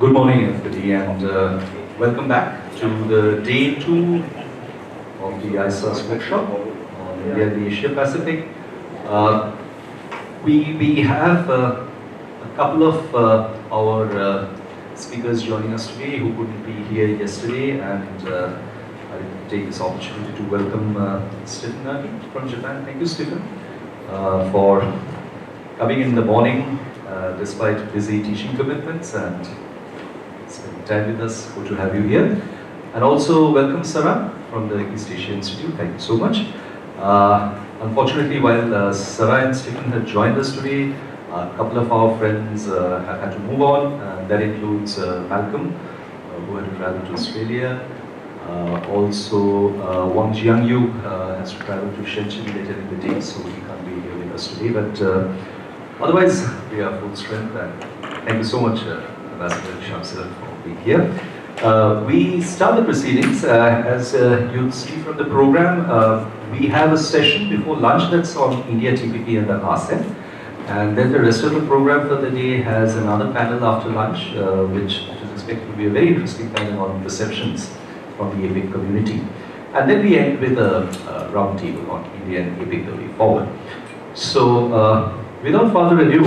Good morning, everybody, and welcome back to the day 2 of the ISAS workshop on India and the Asia Pacific. We have a couple of our speakers joining us today who couldn't be here yesterday, and I'll take this opportunity to welcome Stephen Nagi from Japan. Thank you, Stephen, for coming in the morning despite busy teaching commitments and spending time with us. Good to have you here. And also welcome Sarah from the East Asia Institute. Thank you so much. Unfortunately, while Sarah and Stephen had joined us today, a couple of our friends have had to move on. That includes Malcolm, who had to travel to Australia. Also, Wang Jiangyu has to travel to Shenzhen later in the day, so he can't be here with us today. But otherwise, we are full strength, and thank you so much, Ambassador Shamsir, for being here. We start the proceedings. As you'll see from the program, we have a session before lunch that's on India, TPP and the ASEAN. And then the rest of the program for the day has another panel after lunch, which is expected to be a very interesting panel on perceptions from the APIC community. And then we end with a round table on India and APIC the way forward. So, without further ado,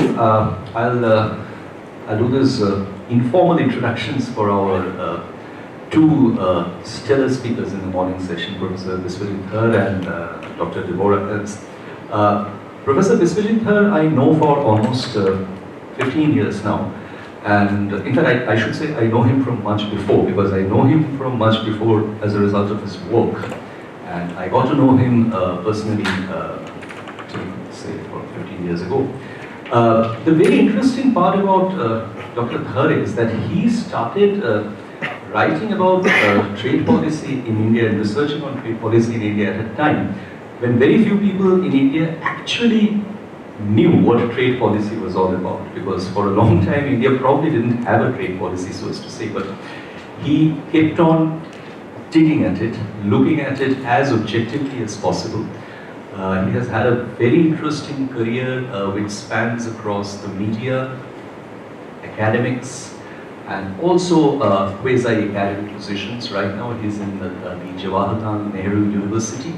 I'll do this informal introductions for our two stellar speakers in the morning session, Professor Biswajit Dhar and Dr. Deborah Ernst. Professor Biswajit Dhar I know for almost 15 years now. And in fact, I should say I know him from much before, because I know him from much before as a result of his work. And I got to know him personally, say, for 15 years ago. The very interesting part about Dr. Dhar is that he started writing about trade policy in India and researching on trade policy in India at a time when very few people in India actually knew what trade policy was all about, because for a long time India probably didn't have a trade policy, so as to say, but he kept on digging at it, looking at it as objectively as possible. He has had a very interesting career which spans across the media, academics, and also quasi-academic positions. Right now he's in the Jawaharlal Nehru University.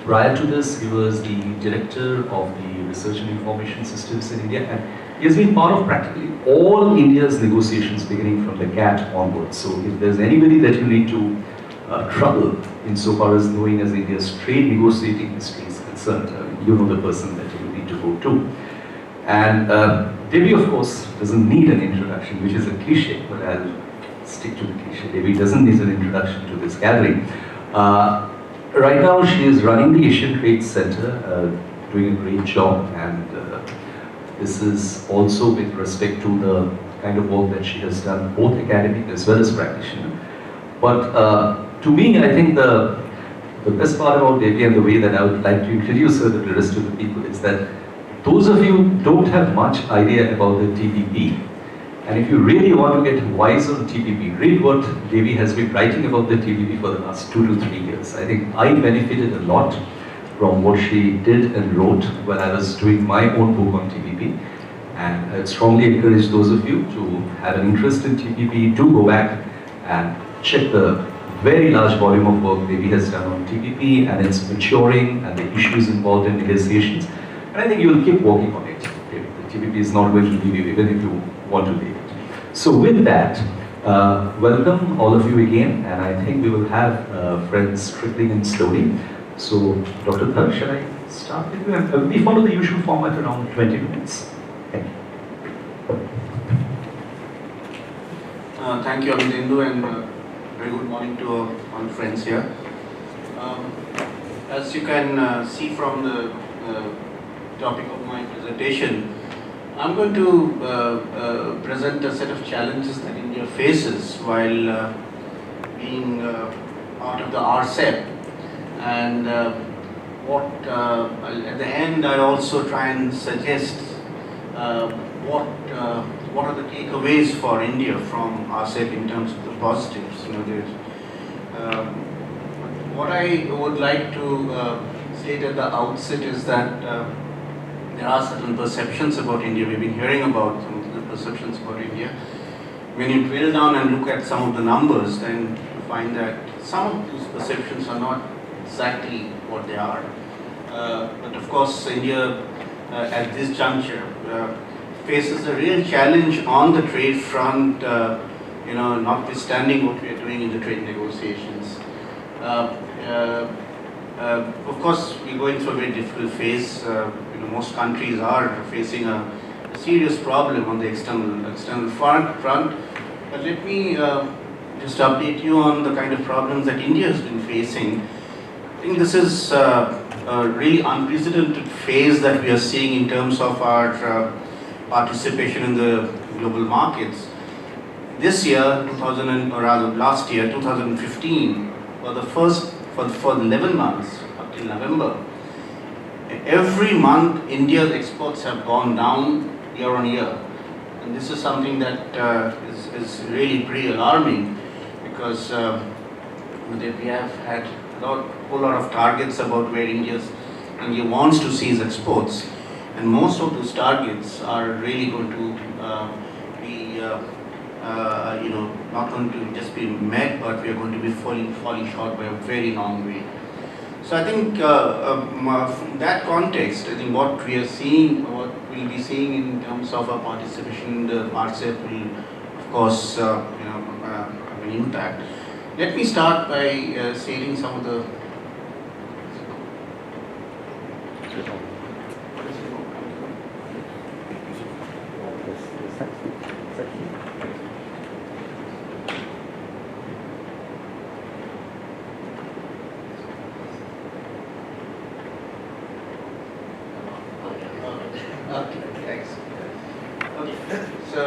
Prior to this, he was the director of the Research and Information Systems in India, and he has been part of practically all India's negotiations beginning from the GATT onwards. So if there's anybody that you need to trouble insofar as knowing as India's trade negotiating history is concerned, you know the person that you need to go to. And Debbie, of course, doesn't need an introduction, which is a cliche, but I'll stick to the cliche. Debbie doesn't need an introduction to this gathering. Right now, she is running the Asian Trade Center, doing a great job, and this is also with respect to the kind of work that she has done, both academic as well as practitioner. But to me, I think the best part about Debbie and the way that I would like to introduce her to the rest of the people is that those of you who don't have much idea about the TPP, and if you really want to get wise on TPP, read what Devi has been writing about the TPP for the last 2 to 3 years. I think I benefited a lot from what she did and wrote when I was doing my own book on TPP. And I'd strongly encourage those of you to have an interest in TPP, do go back and check the very large volume of work Devi has done on TPP and its maturing and the issues involved in negotiations. And I think you will keep working on it. The TPP is not going to leave you even if you want to leave it. So with that, welcome all of you again, and I think we will have friends trickling in slowly. So Dr. Dhar, shall I start with you? We follow the usual format around 20 minutes. Thank you. Thank you, Amidendu, and very good morning to all friends here. As you can see from the topic of my presentation, I'm going to present a set of challenges that India faces while being part of the RCEP, and at the end I'll also try and suggest what are the takeaways for India from RCEP in terms of the positives. You know, what I would like to state at the outset is that there are certain perceptions about India. We've been hearing about some of the perceptions about India. when you drill down and look at some of the numbers, then you find that some of those perceptions are not exactly what they are. But of course, India at this juncture faces a real challenge on the trade front, notwithstanding what we are doing in the trade negotiations. Of course, we're going through a very difficult phase. Most countries are facing a serious problem on the external front. But let me just update you on the kind of problems that India has been facing. I think this is a really unprecedented phase that we are seeing in terms of our participation in the global markets. This year, last year, 2015, for 11 months up till November, every month India's exports have gone down year on year. And this is something that is really pretty alarming, because we have had a whole lot of targets about where India wants to see its exports, and most of those targets are really going to be not going to just be met, but we are going to be falling short by a very long way. So I think from that context, I think what we are seeing, what we'll be seeing in terms of our participation in the RCEP will, of course, have an impact. Let me start by stating some of the. Okay, thanks. Okay, so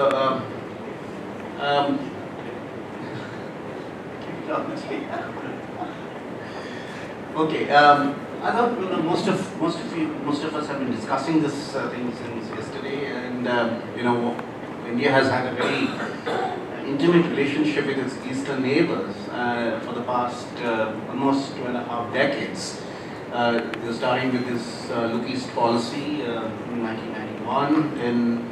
okay, I thought most of us have been discussing this thing since yesterday, and India has had a very intimate relationship with its eastern neighbors for the past almost 2.5 decades. Starting with this Look East policy in 1991, then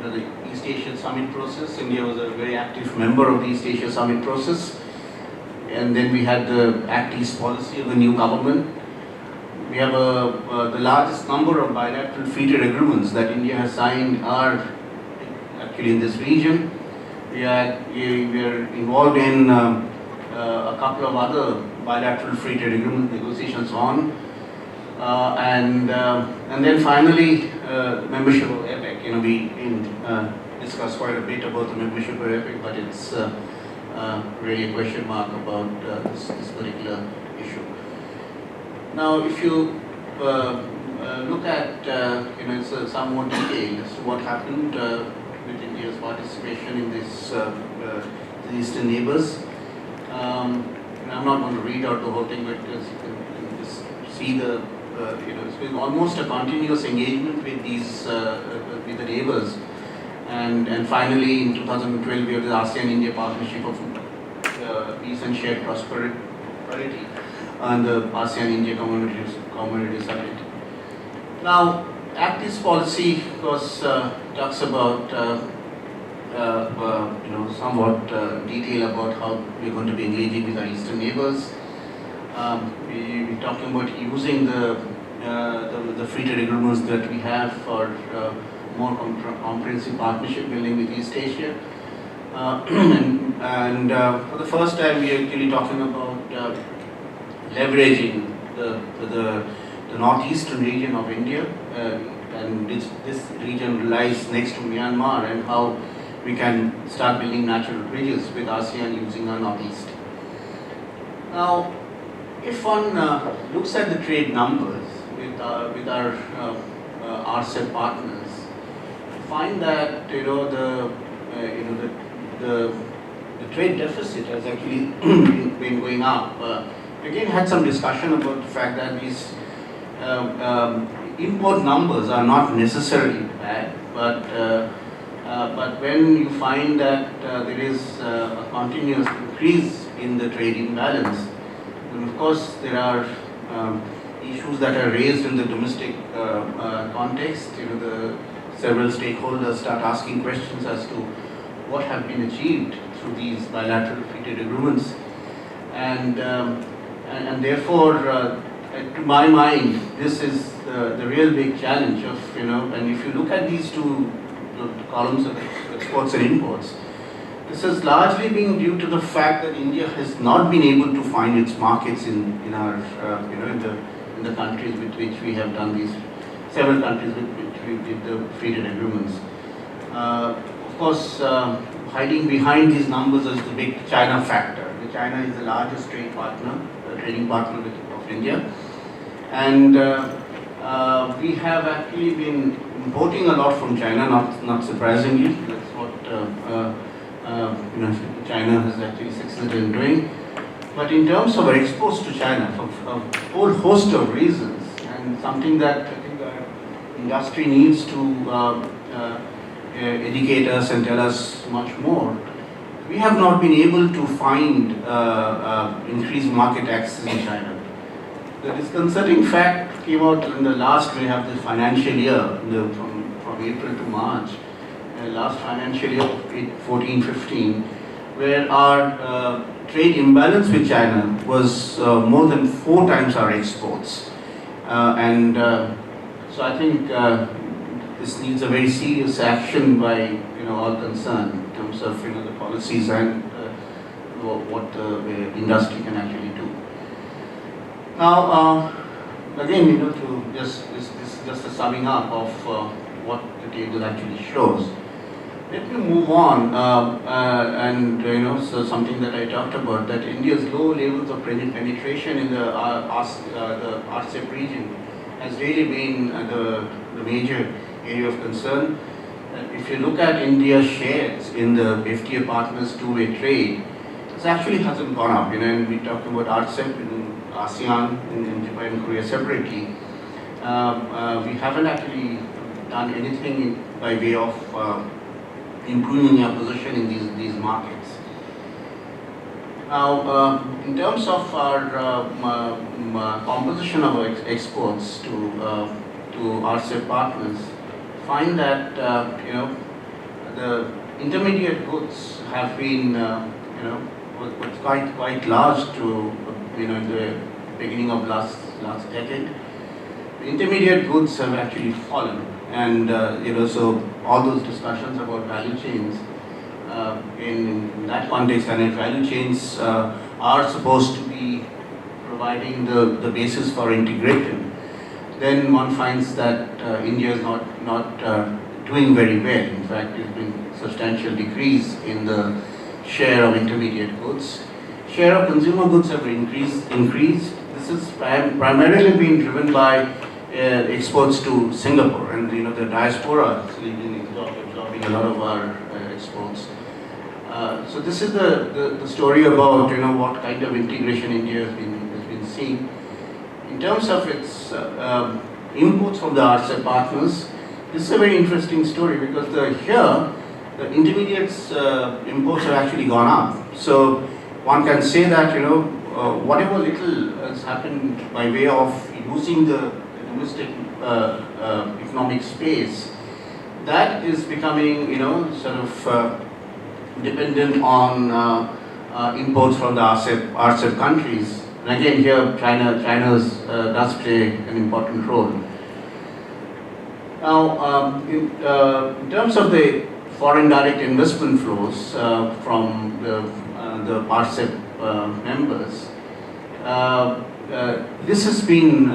the East Asia Summit process. India was a very active member of the East Asia Summit process. And then we had the Act East policy of the new government. We have the largest number of bilateral free trade agreements that India has signed are actually in this region. We are involved in a couple of other bilateral free trade agreement negotiations on, and then finally membership of APEC. We discussed quite a bit about the membership of APEC, but it's really a question mark about this particular issue. Now, if you look at some more detail as to what happened with India's participation in this the eastern neighbors. I'm not going to read out the whole thing, but you can just see it's been almost a continuous engagement with these with the neighbors, and finally in 2012 we have the ASEAN-India Partnership of Peace and Shared Prosperity and the ASEAN-India Community Summit. Now, Act East policy, of course, talks about somewhat detail about how we're going to be engaging with our eastern neighbors. We're talking about using the free trade agreements that we have for more comprehensive partnership building with East Asia. And for the first time, we are actually talking about leveraging the northeastern region of India, and this region lies next to Myanmar, and how we can start building natural bridges with ASEAN using our northeast. Now, if one looks at the trade numbers with our RCEP partners, find that the trade deficit has actually been going up. Again, had some discussion about the fact that these import numbers are not necessarily bad, but when you find that there is a continuous increase in the trade imbalance, then of course there are issues that are raised in the domestic context. The several stakeholders start asking questions as to what have been achieved through these bilateral free trade agreements, and therefore, to my mind, this is the real big challenge of, and if you look at these two columns of exports and imports, this has largely been due to the fact that India has not been able to find its markets in our, in the countries with which we have done these, several countries with which we did the free trade agreements. Of course, hiding behind these numbers is the big China factor. China is the largest trading partner of India, and we have actually been importing a lot from China. Not surprisingly, that's what China has actually succeeded in doing. But in terms of our exports to China, for a whole host of reasons, and something that I think our industry needs to educate us and tell us much more, we have not been able to find increased market access in China. The disconcerting fact came out in the last, we have the financial year, from April to March, last financial year, 14-15, where our trade imbalance with China was more than 4 times our exports. So I think this needs a very serious action by all concerned in terms of the policies and what the industry can actually do. Now, again, to this is just a summing up of what the table actually shows. Let me move on, so something that I talked about, that India's low levels of penetration in the RCEP region has really been the major area of concern. If you look at India's shares in the FTA partners two-way trade, it actually hasn't gone up. And we talked about RCEP in ASEAN, in Japan and Korea separately. We haven't actually done anything by way of improving our position in these markets. Now, in terms of our composition of our exports to RCEP partners, find that the intermediate goods have been was quite large to in the beginning of last decade. The intermediate goods have actually fallen, and so all those discussions about value chains in that context, and value chains are supposed to be providing the basis for integration, then one finds that India is not doing very well. In fact, there's been substantial decrease in the share of intermediate goods. Share of consumer goods have increased. This is primarily being driven by exports to Singapore, and the diaspora is absorbing a lot of our exports. So this is the story about what kind of integration India has been seeing. In terms of its imports from the RCEP partners, this is a very interesting story because here the intermediates imports have actually gone up. So one can say that whatever little has happened by way of using the domestic economic space, that is becoming sort of dependent on imports from the RCEP countries. And again, here China does play an important role. Now, in terms of the foreign direct investment flows from the RCEP members, this has been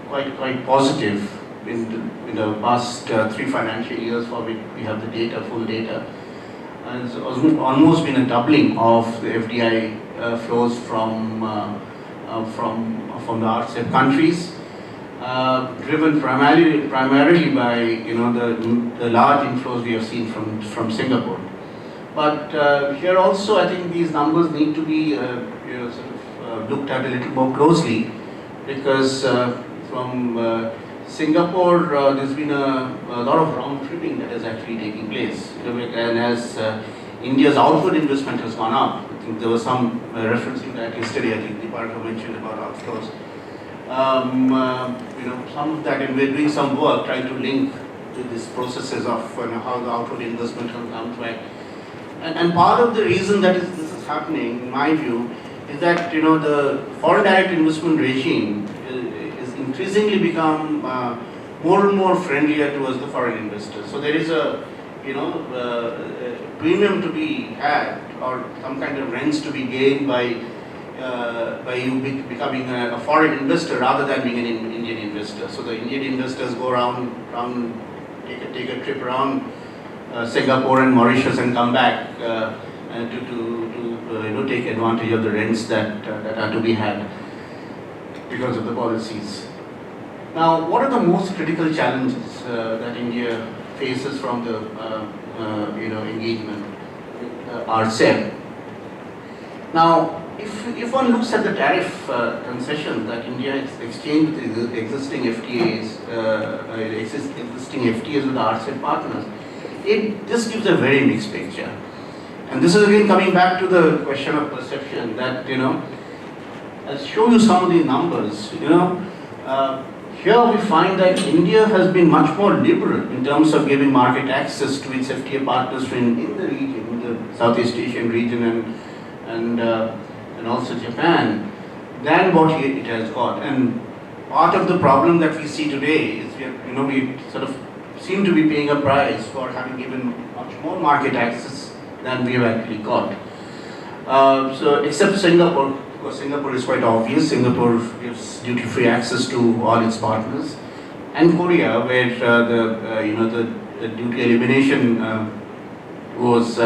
quite positive in the past 3 financial years for which we have the data, full data. And it's almost been a doubling of the FDI flows from the RCEP countries, driven primarily by the large inflows we have seen from Singapore. But here also, I think these numbers need to be looked at a little more closely, because from Singapore, there's been a lot of round tripping that is actually taking place. And as India's outward investment has gone up, I think there was some referencing that yesterday. I think Deeparka mentioned about outflows. Some of that, and we're doing some work trying to link to these processes of how the outward investment has come back. And part of the reason that this is happening, in my view, is that the foreign direct investment regime is increasingly become more and more friendlier towards the foreign investors. So there is a premium to be had, or some kind of rents to be gained by you becoming a foreign investor rather than being an Indian investor. So the Indian investors go around take a trip around Singapore and Mauritius and come back to take advantage of the rents that are to be had because of the policies. Now, what are the most critical challenges that India faces from the engagement with RCEP? Now, if one looks at the tariff concession that India has exchanged with the existing FTAs, existing FTAs with the RCEP partners, this gives a very mixed picture. And this is again coming back to the question of perception that, I'll show you some of the numbers, here we find that India has been much more liberal in terms of giving market access to its FTA partners in the region, in the Southeast Asian region and also Japan, than what it has got. And part of the problem that we see today is we sort of seem to be paying a price for having given much more market access than we have actually got. So except Singapore, because Singapore is quite obvious. Singapore gives duty-free access to all its partners, and Korea, where the duty elimination was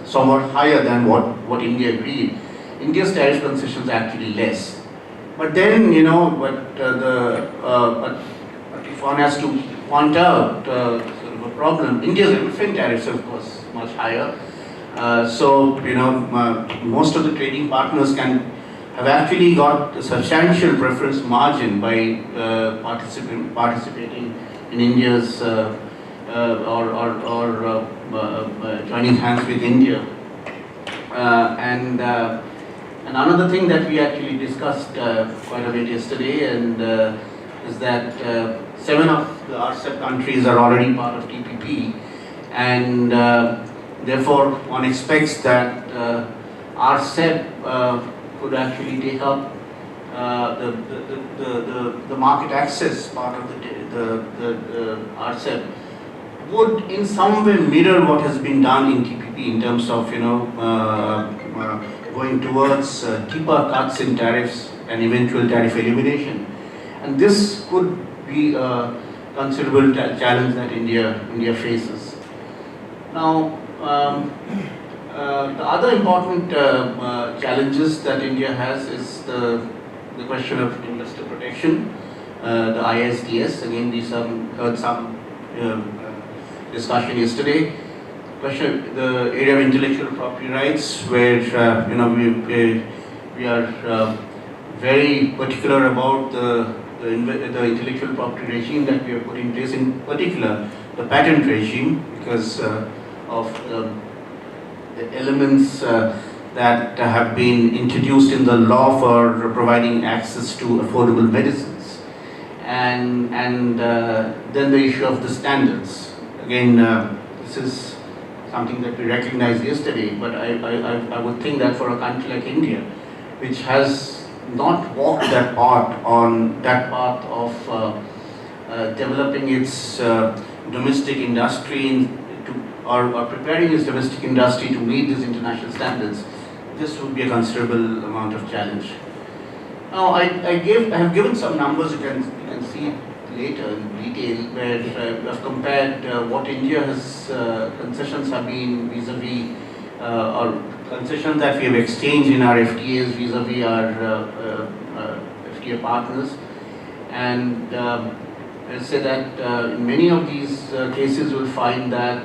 somewhat higher than what India agreed. India's tariff concessions are actually less. But then, but if one has to point out sort of a problem, India's MFN tariffs are of course much higher. So most of the trading partners have actually got a substantial preference margin by participating in India's or joining hands with India. And another thing that we actually discussed quite a bit yesterday, and is that 7 of the RCEP countries are already part of TPP, and therefore one expects that RCEP could actually take up the market access part of the RCEP would in some way mirror what has been done in TPP in terms of going towards deeper cuts in tariffs and eventual tariff elimination. And this could be a considerable challenge that India faces. Now, the other important challenges that India has is the question of investor protection, the ISDS. Again, we heard some discussion yesterday. The area of intellectual property rights, where we are very particular about the intellectual property regime that we have put in place, in particular the patent regime, because of the elements that have been introduced in the law for providing access to affordable medicines, and then the issue of the standards. Again, this is something that we recognized yesterday, but I would think that for a country like India, which has not walked that path of developing its domestic industry or preparing its domestic industry to meet these international standards, this would be a considerable amount of challenge. Now, I have given some numbers. You can see it later in detail, where I've compared what India's concessions have been vis-a-vis or concessions that we have exchanged in our FTAs vis-a-vis our FTA partners, and I'll say that in many of these cases you'll find that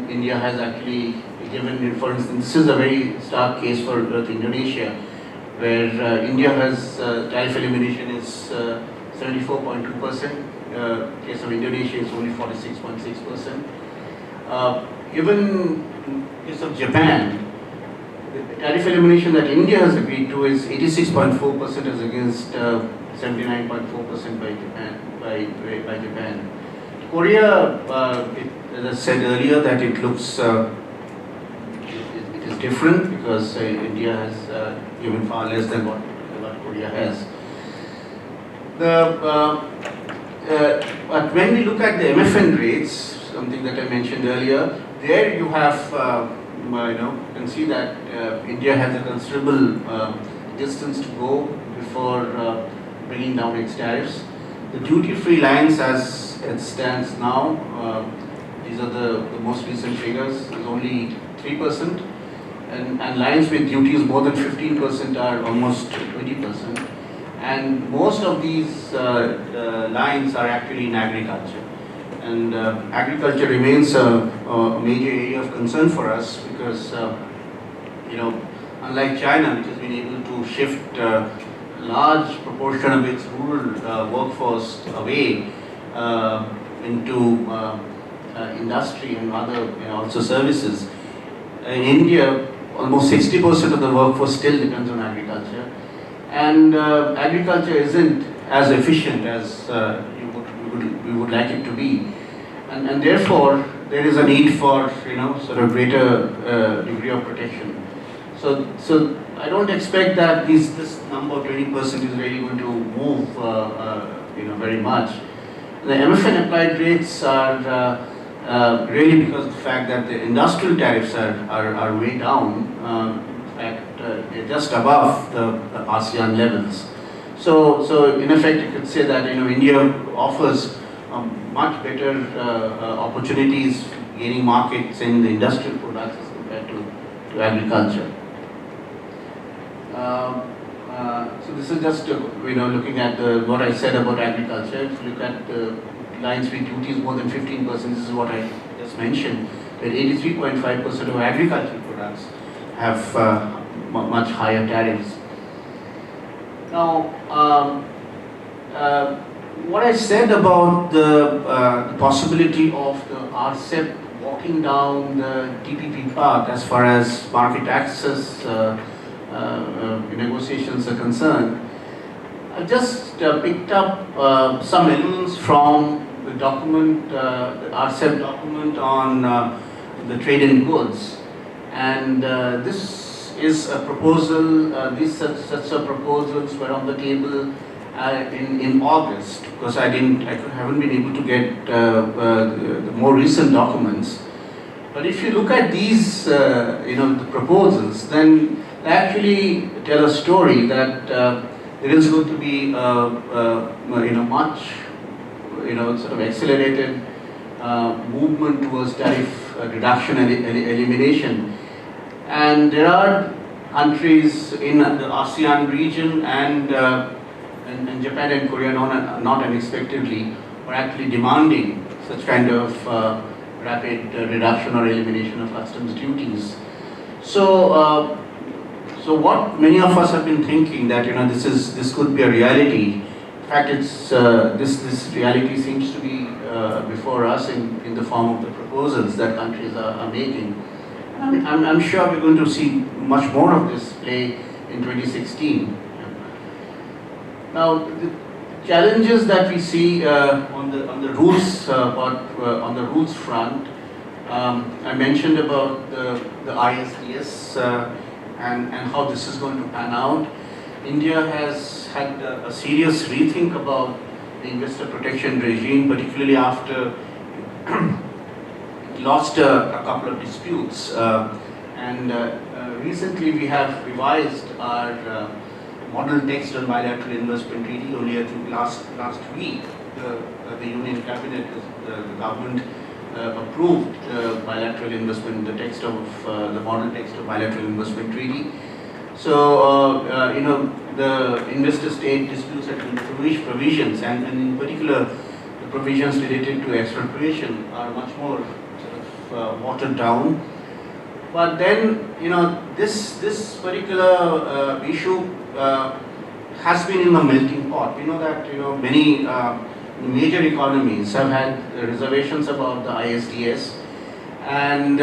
India has actually given, for instance, this is a very stark case for Indonesia, where India has tariff elimination is 74.2%, case of Indonesia is only 46.6%. Even in case of Japan, the tariff elimination that India has agreed to is 86.4% as against 79.4% by Japan. Korea, as I said earlier, that it looks it is different because India has given far less than what Korea has. But when we look at the MFN rates, something that I mentioned earlier, there you have, you can see that India has a considerable distance to go before bringing down its tariffs. The duty-free lines as it stands now, these are the most recent figures, is only 3%, and lines with duties more than 15% are almost 20%. And most of these lines are actually in agriculture. And agriculture remains a major area of concern for us because, unlike China, which has been able to shift a large proportion of its rural workforce away into industry and other also services, in India, almost 60% of the workforce still depends on agriculture. And agriculture isn't as efficient as we would like it to be, and therefore there is a need for sort of greater degree of protection. So I don't expect that this number 20% is really going to move very much. The MFN applied rates are really because of the fact that the industrial tariffs are way down. In fact, just above the ASEAN levels. So in effect, you could say that India offers much better opportunities gaining markets in the industrial products as compared to agriculture. So this is just looking at what I said about agriculture. If you look at the lines with duties more than 15%, this is what I just mentioned. That 83.5% of agricultural products have much higher tariffs. Now, what I said about the possibility of the RCEP walking down the TPP path as far as market access negotiations are concerned, I just picked up some elements from the document, the RCEP document on the trade in goods. And this is a proposal, these sets of proposals were on the table in August, because I haven't been able to get the more recent documents. But if you look at these, the proposals, then they actually tell a story that there is going to be much, sort of accelerated movement towards tariff reduction and elimination. And there are countries in the ASEAN region and Japan and Korea, not unexpectedly, are actually demanding such kind of rapid reduction or elimination of customs duties. So what many of us have been thinking that this could be a reality. In fact, it's this reality seems to be before us in the form of the proposals that countries are making. I'm sure we're going to see much more of this play in 2016. Now, the challenges that we see on the rules on the rules front, I mentioned about the ISDS and how this is going to pan out. India has had a serious rethink about the investor protection regime, particularly after it lost a couple of disputes. Recently we have revised our model text on bilateral investment treaty. Only I think last week the Union Cabinet, the government approved bilateral investment, the text of the model text of bilateral investment treaty. So the investor-state disputes and provisions, and in particular the provisions related to expropriation are much more sort of watered down. But then this particular issue has been in the melting pot. We know that many major economies have had reservations about the ISDS, and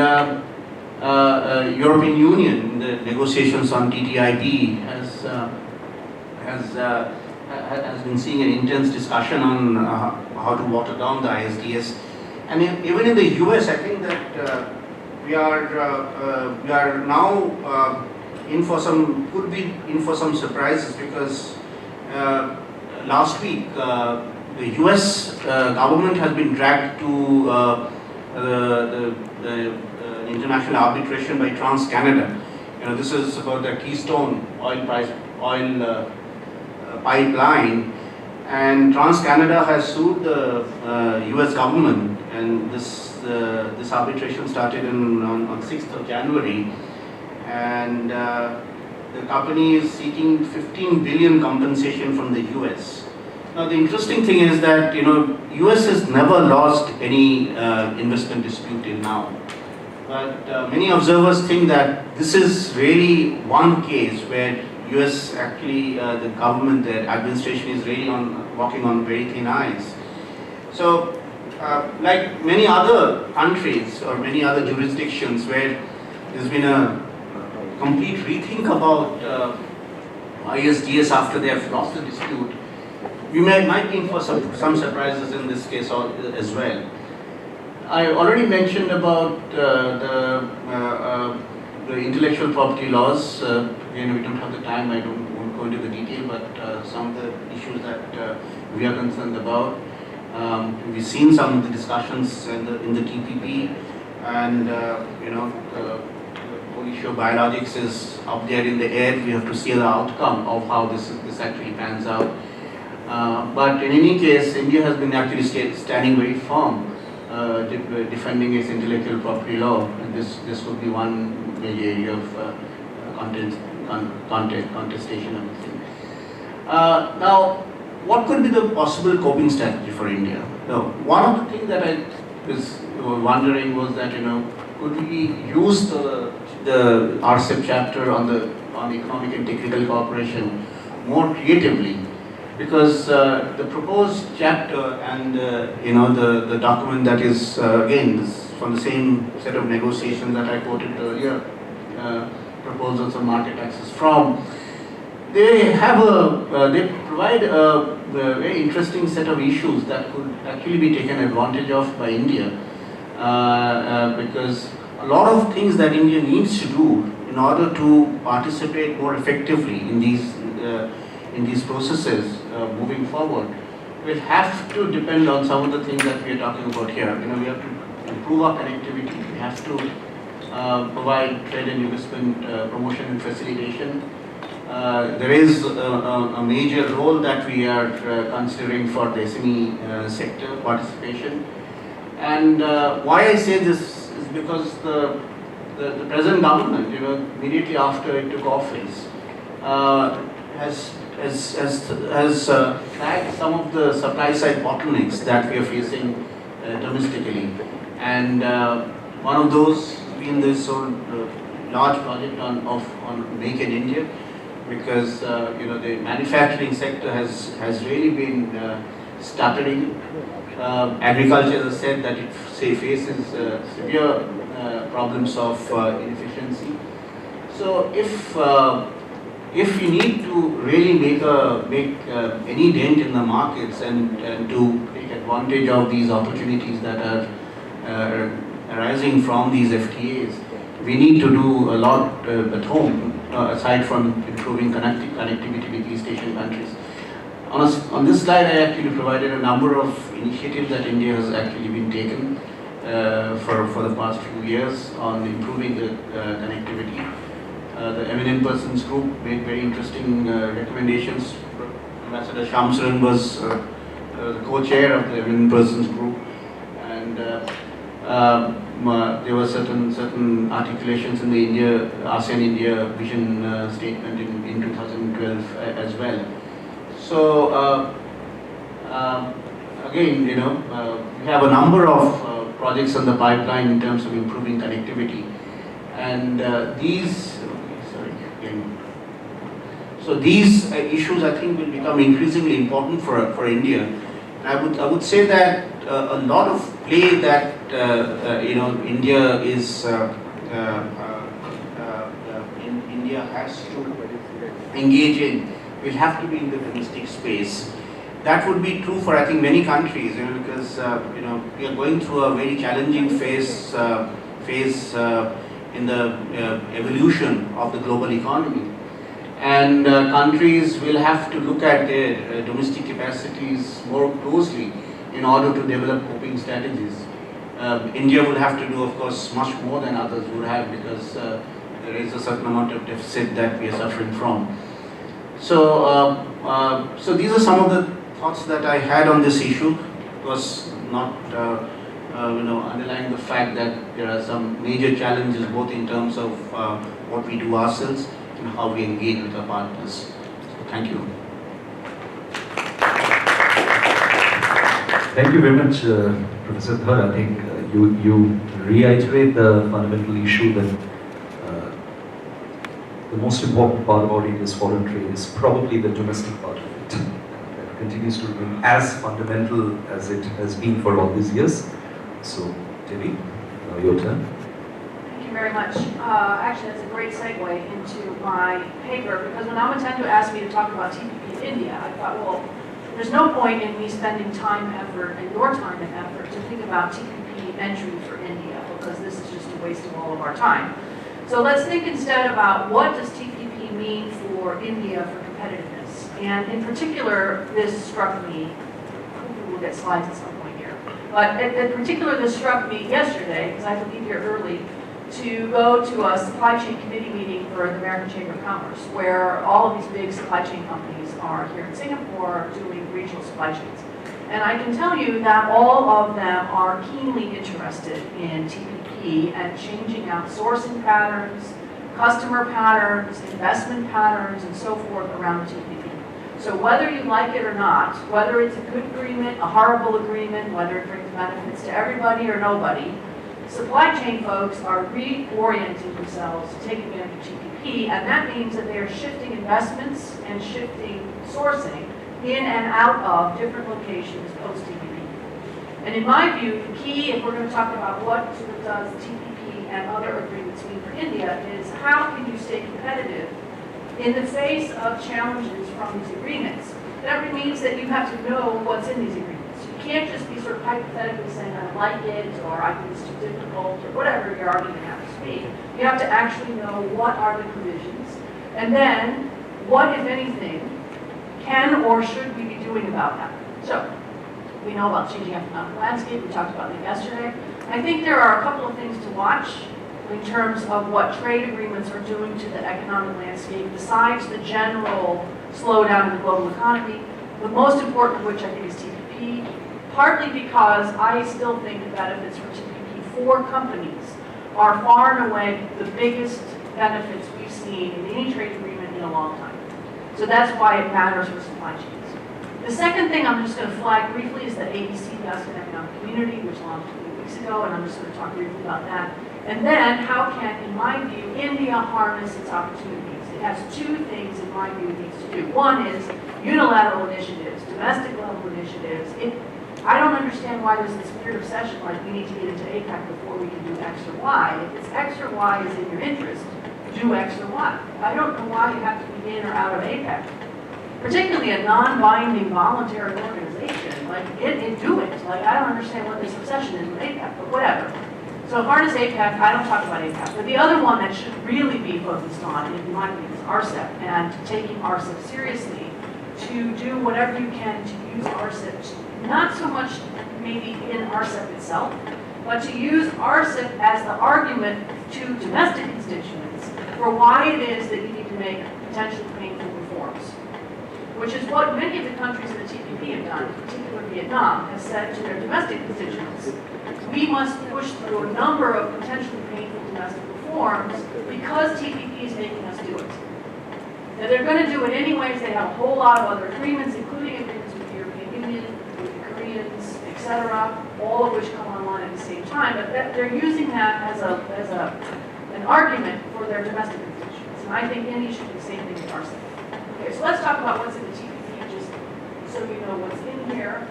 European Union in the negotiations on TTIP has been seeing an intense discussion on how to water down the ISDS, And even in the US, I think that we are now could be in for some surprises, because last week the US government has been dragged to the international arbitration by TransCanada. This is about the Keystone oil pipeline, and TransCanada has sued the US government, and this arbitration started on 6th of January, and the company is seeking 15 billion compensation from the US. Now the interesting thing is that US has never lost any investment dispute till now, but many observers think that this is really one case where US actually, the government, the administration is really walking on very thin ice. So like many other countries or many other jurisdictions where there's been a complete rethink about ISDS after they have lost the dispute, we might be in for some surprises in this case as well. I already mentioned about the intellectual property laws. Again, we don't have the time, I won't go into the detail, but some of the issues that we are concerned about. We've seen some of the discussions in the TPP, and the whole issue of biologics is up there in the air. We have to see the outcome of how this actually pans out. But in any case, India has been actually standing very firm, defending its intellectual property law, and this would be one major area of contestation, I would think. Now, what could be the possible coping strategy for India? Now, one of the things that I was wondering was that could we use the RCEP chapter on the economic and technical cooperation more creatively? Because the proposed chapter and the document that is again from the same set of negotiations that I quoted earlier, proposals on market access from, they provide a very interesting set of issues that could actually be taken advantage of by India, because a lot of things that India needs to do in order to participate more effectively in these processes moving forward will have to depend on some of the things that we are talking about here. We have to improve our connectivity. We have to provide trade and investment promotion and facilitation. There is a major role that we are considering for the SME sector participation. And why I say this is because the present government, immediately after it took office, has flagged some of the supply side bottlenecks that we are facing domestically. And one of those being this large project on Make in India, because the manufacturing sector has really been stuttering. Agriculture, as I said, that it faces severe problems of inefficiency. So if we need to really make any dent in the markets and to take advantage of these opportunities that are arising from these FTAs, we need to do a lot at home, aside from improving connectivity with East Asian countries. On this slide, I actually provided a number of initiatives that India has actually been taken for the past few years on improving the connectivity. The Eminent Persons Group made very interesting recommendations. Ambassador Shamsuran was the co-chair of the Eminent Persons Group, and there were certain articulations in the ASEAN India vision statement in 2012 as well. So again, we have a number of projects on the pipeline in terms of improving connectivity, and these issues I think will become increasingly important for India. And I would say that a lot of play that India has to engage in will have to be in the domestic space. that would be true for, I think, many countries, because we are going through a very challenging phase in the evolution of the global economy. And countries will have to look at their domestic capacities more closely in order to develop coping strategies. India will have to do, of course, much more than others would have, because there is a certain amount of deficit that we are suffering from. So, so these are some of the thoughts that I had on this issue. It was not, underlying the fact that there are some major challenges, both in terms of what we do ourselves and how we engage with our partners. So, thank you. Thank you very much, Professor Dhar. I think you reiterate the fundamental issue that the most important part about India's foreign trade is probably the domestic part of it. That continues to remain as fundamental as it has been for all these years. So, Devi, your turn. Thank you very much. Actually, that's a great segue into my paper, because when Amatendu asked me to talk about TPP in India, I thought, well, there's no point in me spending time, effort, and your time and effort to think about TPP entry for India, because this is just a waste of all of our time. So let's think instead about what does TPP mean for India for competitiveness. And in particular, this struck me, hopefully we'll get slides at some point here, but in particular this struck me yesterday, because I had to leave here early, to go to a supply chain committee meeting for the American Chamber of Commerce, where all of these big supply chain companies are here in Singapore doing regional supply chains. And I can tell you that all of them are keenly interested in TPP and changing out sourcing patterns, customer patterns, investment patterns, and so forth around TPP. So whether you like it or not, whether it's a good agreement, a horrible agreement, whether it brings benefits to everybody or nobody, supply chain folks are reorienting themselves to take advantage of TPP, and that means that they are shifting investments and shifting sourcing in and out of different locations post-TPP. And in my view, the key, if we're going to talk about what sort of does TPP and other agreements mean for India, is how can you stay competitive in the face of challenges from these agreements. That means that you have to know what's in these agreements. You can't just be sort of hypothetically saying, I like it, or I think it's too difficult, or whatever your argument happens to be. You have to actually know what are the provisions, and then what, if anything, can or should we be doing about that. So, we know about changing economic landscape, we talked about it yesterday. I think there are a couple of things to watch in terms of what trade agreements are doing to the economic landscape, besides the general slowdown in the global economy, the most important of which I think is TPP, partly because I still think the benefits for TPP for companies are far and away the biggest benefits we've seen in any trade agreement in a long time. So that's why it matters for supply chains. The second thing I'm just going to flag briefly is the ABC, the ASEAN Economic Community, which launched a few weeks ago, and I'm just going to talk briefly about that. And then, how can, in my view, India harness its opportunities? It has two things, in my view, it needs to do. One is unilateral initiatives, domestic level initiatives. I don't understand why there's this weird obsession like we need to get into APEC before we can do X or Y. If it's X or Y is in your interest, do X or Y. I don't know why you have to be in or out of APEC. Particularly a non-binding voluntary organization, like do it. Like, I don't understand what this obsession is with APEC, but whatever. So harness APEC, I don't talk about APEC, but the other one that should really be focused on, in my view, is RCEP, and taking RCEP seriously to do whatever you can to use RCEP, not so much maybe in RCEP itself, but to use RCEP as the argument to domestic constituents for why it is that you need to make potentially painful reforms. Which is what many of the countries in the TPP have done, in particular Vietnam, has said to their domestic constituents, we must push through a number of potentially painful domestic reforms because TPP is making us do it. Now they're going to do it anyways. They have a whole lot of other agreements, including agreements with the European Union, with the Koreans, etc., all of which come online at the same time. But they're using that as an argument for their domestic constituents. And I think India should do the same thing with RCEP. Okay, so let's talk about what's in the TPP, just so you know what's in here.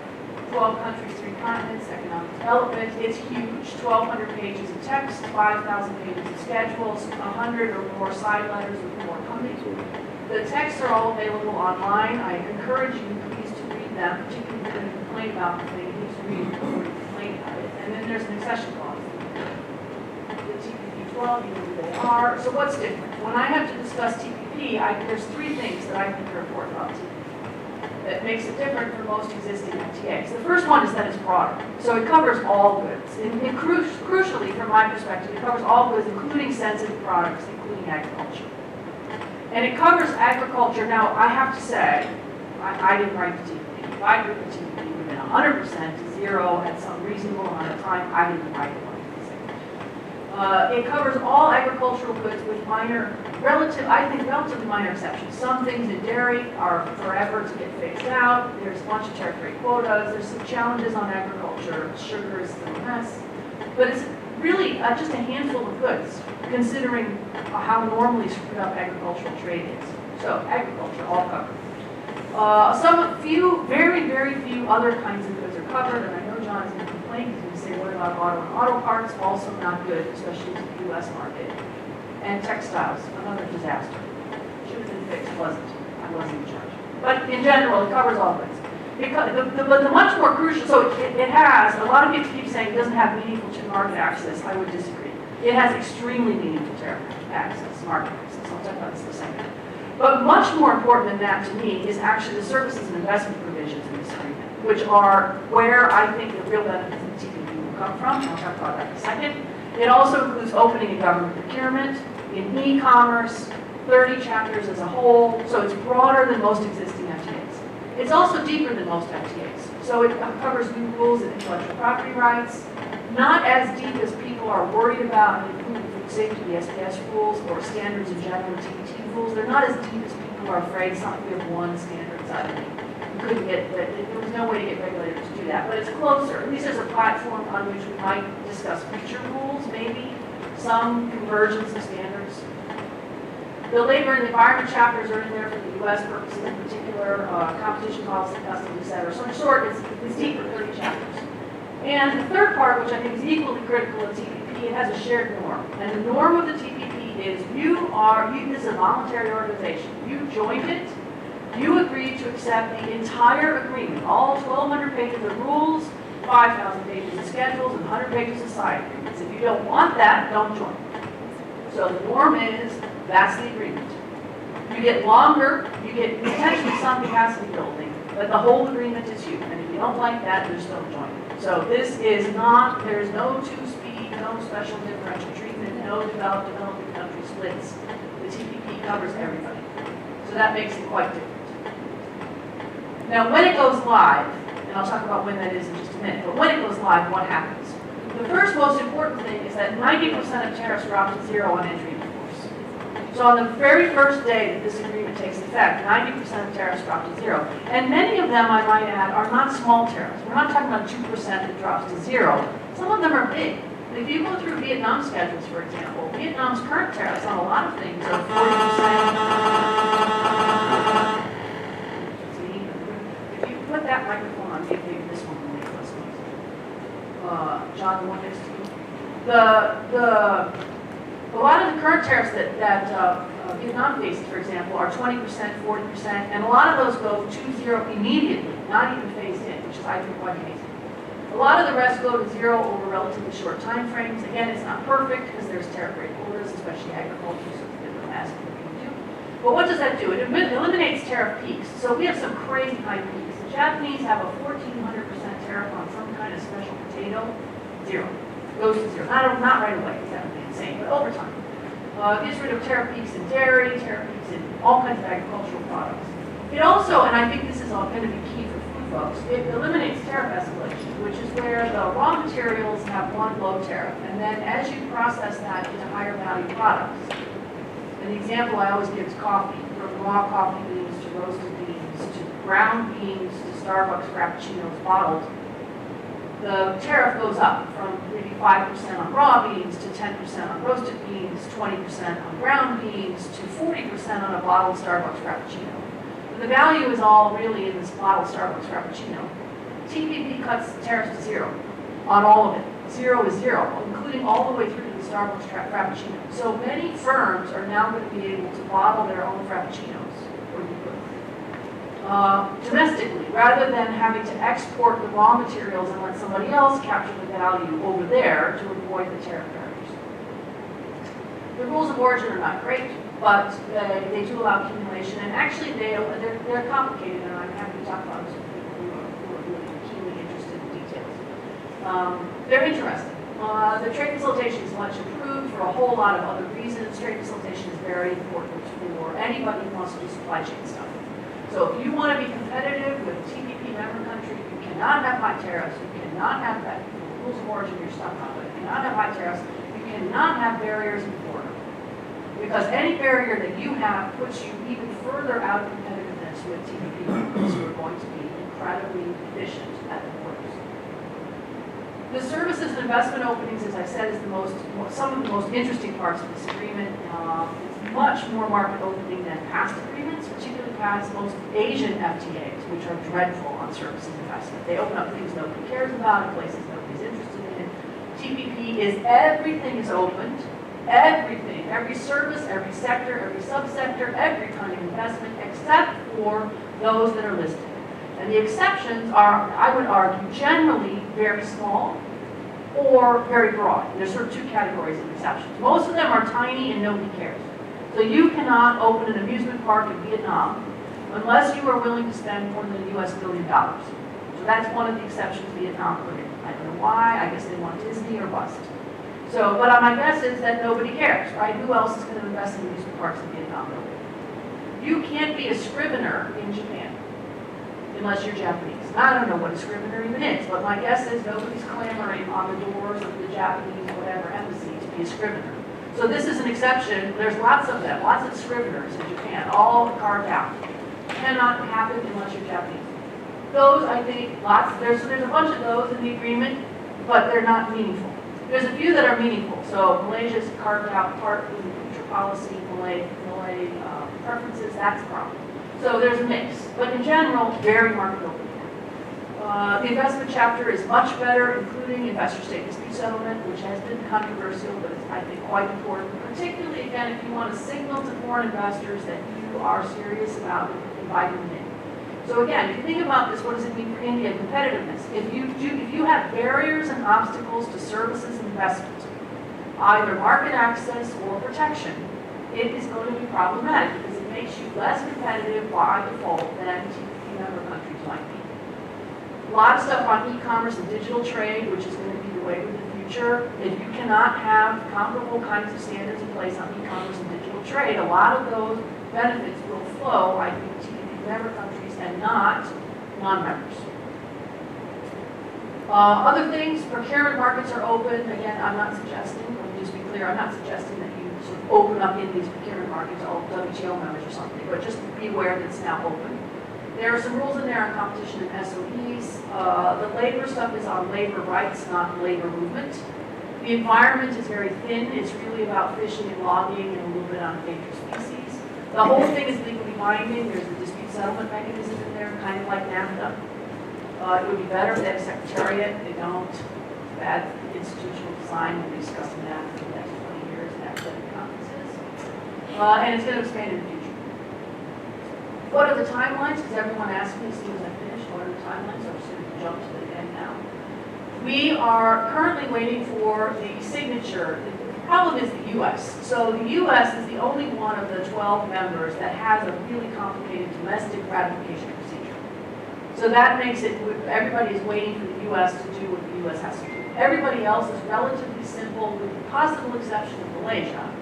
12 countries, 3 continents, economic development. It's huge, 1,200 pages of text, 5,000 pages of schedules, 100 or more side letters with more coming. The texts are all available online. I encourage you, please, to read them, particularly if they're going to complain about the thing, it needs to read before you complain about it. And then there's an accession clause. The TPP 12, you know who they are. So what's different? When I have to discuss TPP, there's three things that I think are important about TPP that makes it different from most existing FTAs. The first one is that it's broader. So it covers all goods. Crucially, from my perspective, it covers all goods, including sensitive products, including agriculture. And it covers agriculture. Now, I have to say, I didn't write the TPP. If I wrote the TPP, it would have been 100% to zero at some reasonable amount of time. I didn't write it. It covers all agricultural goods with minor, relatively minor exceptions. Some things in dairy are forever to get phased out. There's a bunch of tariff rate quotas. There's some challenges on agriculture. Sugar is still a mess. But it's really just a handful of goods, considering how normally screwed up agricultural trade is. So agriculture, all covered. Very, very few other kinds of goods are covered, and I know John is going to complain. He's going to say, what about auto and auto parts? Also not good, especially to the U.S. market. And textiles, another disaster. Should have been fixed, wasn't. I wasn't in charge. But in general, it covers all goods. But the much more crucial, so it has, a lot of people keep saying it doesn't have meaningful market access. I would disagree. It has extremely meaningful market access. I'll talk about this in a second. But much more important than that to me is actually the services and investment provisions in this agreement, which are where I think the real benefits of the TPP will come from. I'll talk about that in a second. It also includes opening and government procurement, in e-commerce, 30 chapters as a whole, so it's broader than most existing FTAs. It's also deeper than most FTAs, so it covers new rules and intellectual property rights, not as deep as people are worried about, including food safety, the SPS rules, or standards in general, the TPT rules. They're not as deep as people are afraid. We have one standard suddenly. You couldn't get, there was no way to get regulators to do that, but it's closer. At least there's a platform on which we might discuss future rules, maybe, some convergence of standards. The labor and environment chapters are in there for the U.S. purposes in particular, competition policy, customs, etc. So in short, it's deeper, 30 chapters. And the third part, which I think is equally critical of TPP, it has a shared norm. And the norm of the TPP is this is a voluntary organization. You joined it, you agreed to accept the entire agreement, all 1,200 pages of rules, 5,000 pages of schedules, and 100 pages of side agreements. If you don't want that, don't join. So the norm is, that's the agreement. You get longer, you get potentially some capacity building, but the whole agreement is you. And if you don't like that, you're still joining. So this is not, there's no two-speed, no special differential treatment, no developing country splits. The TPP covers everybody. So that makes it quite different. Now when it goes live, and I'll talk about when that is in just a minute, but when it goes live, what happens? The first most important thing is that 90% of tariffs drop to zero on entry into force. So on the very first day that this agreement takes effect, 90% of tariffs drop to zero. And many of them, I might add, are not small tariffs. We're not talking about 2% that drops to zero. Some of them are big. If you go through Vietnam schedules, for example, Vietnam's current tariffs on a lot of things are 40%. See, if you put that microphone on, maybe this one will make less noise. John, the one next to you. A lot of the current tariffs that Vietnam faces, for example, are 20%, 40%, and a lot of those go to zero immediately, not even phased in, which is, I think, quite amazing. A lot of the rest go to zero over relatively short time frames. Again, it's not perfect because there's tariff rate quotas, especially agriculture, so it's a bit of a mess what we can do. But what does that do? It eliminates tariff peaks. So we have some crazy high peaks. The Japanese have a 1,400% tariff on some kind of special potato, zero. Goes to zero. Not right away, because that would be insane, but over time. Gets rid of tariff peaks in dairy, tariff peaks in all kinds of agricultural products. It also, and I think this is all going to be key for food folks, it eliminates tariff escalation, which is where the raw materials have one low tariff, and then as you process that into higher value products, and the example I always give is coffee, from raw coffee beans to roasted beans to ground beans to Starbucks Frappuccinos bottled, the tariff goes up from maybe 5% on raw beans to 10% on roasted beans, 20% on ground beans to 40% on a bottled Starbucks Frappuccino. The value is all really in this bottled Starbucks Frappuccino. TPP cuts the tariffs to zero on all of it. Zero is zero, including all the way through to the Starbucks Frappuccino. So many firms are now going to be able to bottle their own Frappuccinos, or you could. domestically, rather than having to export the raw materials and let somebody else capture the value over there to avoid the tariff barriers. The rules of origin are not great, but they do allow accumulation, and actually they're complicated, and I'm happy to talk about this with people who are really keenly interested in details. They're interesting. The trade facilitation is much improved for a whole lot of other reasons. Trade facilitation is very important for anybody who wants to do supply chain stuff. So if you want to be competitive with TPP member countries, you cannot have high tariffs, you cannot have that rules of origin you're stuck on, but you cannot have high tariffs, you cannot have barriers in the border. Because any barrier that you have puts you even further out of competitiveness with TPP members who are going to be incredibly efficient at the borders. The services and investment openings, as I said, is some of the most interesting parts of this agreement. It's much more market opening than past agreements, particularly past most Asian FTAs, which are dreadful on services investment. They open up things nobody cares about, in places nobody's interested in. TPP is everything is opened, everything, every service, every sector, every subsector, every kind of investment, except for those that are listed. And the exceptions are, I would argue, generally very small or very broad. There's sort of two categories of exceptions. Most of them are tiny and nobody cares. So you cannot open an amusement park in Vietnam unless you are willing to spend more than $1 billion. So that's one of the exceptions Vietnam put in. I don't know why, I guess they want Disney or bust. So, but my guess is that nobody cares, right? Who else is going to invest in amusement parks in Vietnam? Nobody. You can't be a scrivener in Japan unless you're Japanese. I don't know what a scrivener even is, but my guess is nobody's clamoring on the doors of the Japanese whatever embassy to be a scrivener. So this is an exception. There's lots of them, lots of scriveners in Japan, all carved out. Cannot happen unless you're Japanese. Those, I think, there's a bunch of those in the agreement, but they're not meaningful. There's a few that are meaningful. So Malaysia's carved out part of the future policy, Malay preferences, that's a problem. So there's a mix, but in general, very market open. The investment chapter is much better, including investor state dispute settlement, which has been controversial, but it's, I think, quite important, particularly, again, if you want to signal to foreign investors that you are serious about inviting them in. So again, if you think about this, what does it mean for India competitiveness? If you have barriers and obstacles to services and investment, either market access or protection, it is going to be problematic because it makes you less competitive by default than TPP member countries might be. A lot of stuff on e-commerce and digital trade, which is going to be the way of the future. If you cannot have comparable kinds of standards in place on e-commerce and digital trade, a lot of those benefits will flow, I think, to TPP member countries and not non-members. Other things, procurement markets are open. Again, I'm not suggesting, let me just be clear, I'm not suggesting that you sort of open up in these procurement markets all WTO members or something, but just be aware that it's now open. There are some rules in there on competition and SOEs. The labor stuff is on labor rights, not labor movement. The environment is very thin. It's really about fishing and logging and a little bit on endangered species. The whole thing is legally binding. There's a dispute settlement mechanism in there, kind of like NAFTA. It would be better if they had a secretariat. They don't. Bad institutional design. We'll be discussing that for the next 20 years in academic conferences. And it's going to expand in the future. What are the timelines? Because everyone asked me as soon as I finished, what are the timelines? So I'm just going to jump to the end now. We are currently waiting for the signature. The problem is the U.S. So the U.S. is the only one of the 12 members that has a really complicated domestic ratification procedure. So that makes it, everybody is waiting for the U.S. to do what the U.S. has to do. Everybody else is relatively simple with the possible exception of Malaysia.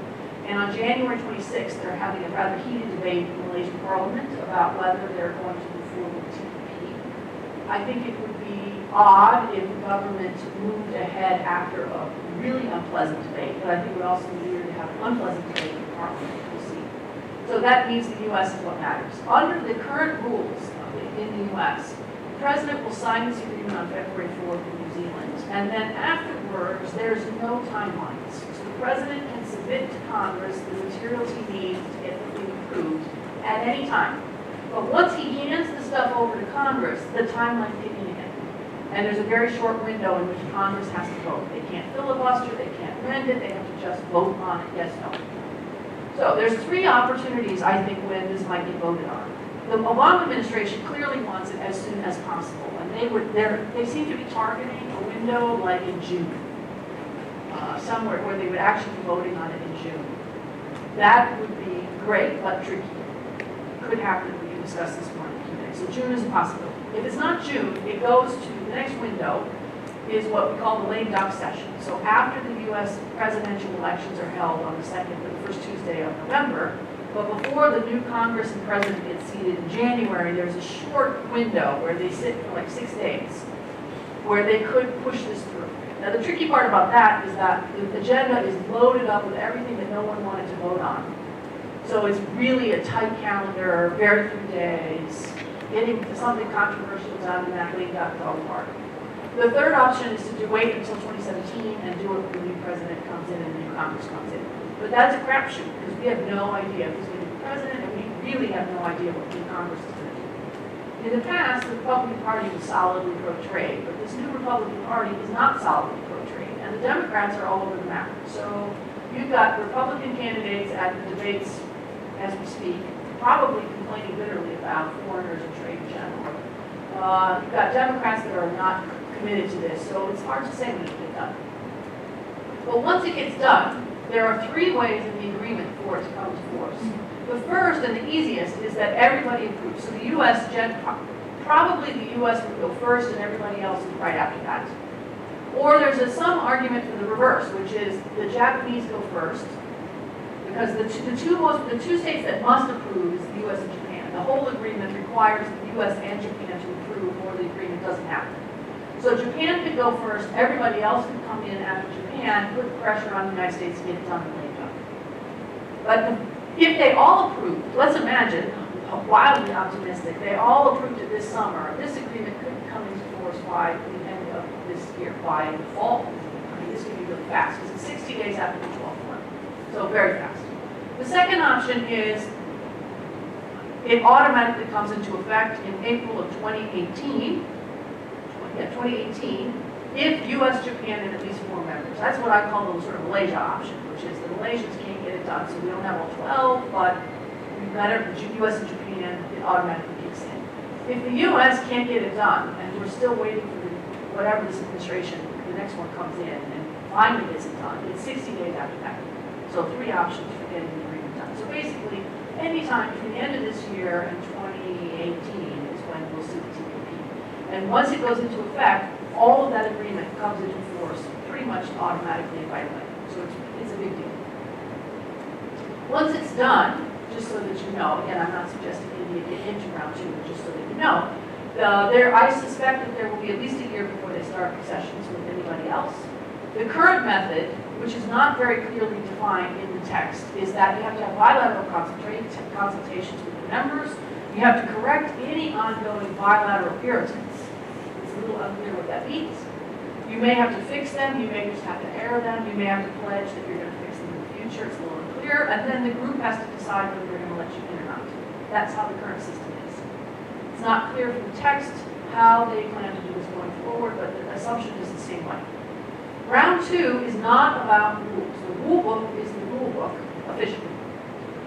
And on January 26th, they're having a rather heated debate in the Malaysian parliament about whether they're going to move forward with TPP. I think it would be odd if the government moved ahead after a really unpleasant debate, but I think it would also be weird to have an unpleasant debate in the parliament. We'll see. So that means the U.S. is what matters. Under the current rules in the U.S., the president will sign this agreement on February 4th in New Zealand, and then afterwards, there's no timelines. So the president can submit to Congress the materials he needs to get the thing approved at any time. But once he hands the stuff over to Congress, the timeline kicks in again. And there's a very short window in which Congress has to vote. They can't filibuster, they can't amend it, they have to just vote on it, yes, no. So there's three opportunities, I think, when this might get voted on. The Obama administration clearly wants it as soon as possible, and they seem to be targeting a window like in June, somewhere where they would actually be voting on it in June. That would be great, but tricky. Could happen, we can discuss this more in a few days. So June is a possibility. If it's not June, it goes to, the next window is what we call the lame duck session. So after the U.S. presidential elections are held on the second or the first Tuesday of November, but before the new Congress and president get seated in January, there's a short window where they sit for like 6 days, where they could push this through. Now the tricky part about that is that the agenda is loaded up with everything that no one wanted to vote on. So it's really a tight calendar, very few days, getting something controversial done in that lame duck ballpark. The third option is to wait until 2017 and do it when the new president comes in and the new Congress comes in. But that's a crapshoot because we have no idea who's going to be president, and we really have no idea what the new Congress is going to do. In the past, the Republican Party was solidly pro-trade, but this new Republican Party is not solidly pro-trade, and the Democrats are all over the map. So you've got Republican candidates at the debates as we speak, probably complaining bitterly about foreigners and trade in general. You've got Democrats that are not committed to this, so it's hard to say when it'll get done. But once it gets done, there are 3 ways in the agreement for it to come to force. The first and the easiest is that everybody approves. So the U.S., probably the U.S. would go first and everybody else is right after that. Or there's some argument for the reverse, which is the Japanese go first, because the two states that must approve is the U.S. and Japan. The whole agreement requires the U.S. and Japan to approve, or the agreement doesn't happen. So Japan could go first, everybody else could come in after Japan, put pressure on the United States to get it done and lame duck. But if they all approved, let's imagine, wildly optimistic, they all approved it this summer, this agreement could come into force by the end of this year, by the fall. I mean, this could be really fast, because it's 60 days after the 12th one. So very fast. The second option is it automatically comes into effect in April of 2018, if U.S., Japan, and at least 4 members. That's what I call the sort of Malaysia option, which is the Malaysians can't get it done, so we don't have all 12, but we better, the U.S. and Japan, it automatically kicks in. If the U.S. can't get it done, and we're still waiting for whatever this administration, the next one comes in, and finally gets it done, it's 60 days after that. So 3 options for getting the agreement done. So basically, anytime between the end of this year and 2018 is when we'll see the TPP. And once it goes into effect, all of that agreement comes into force pretty much automatically right away. So it's a big deal. Once it's done, just so that you know, again, I'm not suggesting India get into round 2, but just so that you know, I suspect that there will be at least a year before they start sessions with anybody else. The current method, which is not very clearly defined in the text, is that you have to have bilateral consultations with the members. You have to correct any ongoing bilateral irritants. It's a little unclear what that means. You may have to fix them. You may just have to air them. You may have to pledge that you're going to fix them in the future. It's a little unclear. And then the group has to decide whether they're going to let you in or not. That's how the current system is. It's not clear from the text how they plan to do this going forward, but the assumption is the same way. Round 2 is not about rules. The rule book is the rule book, officially.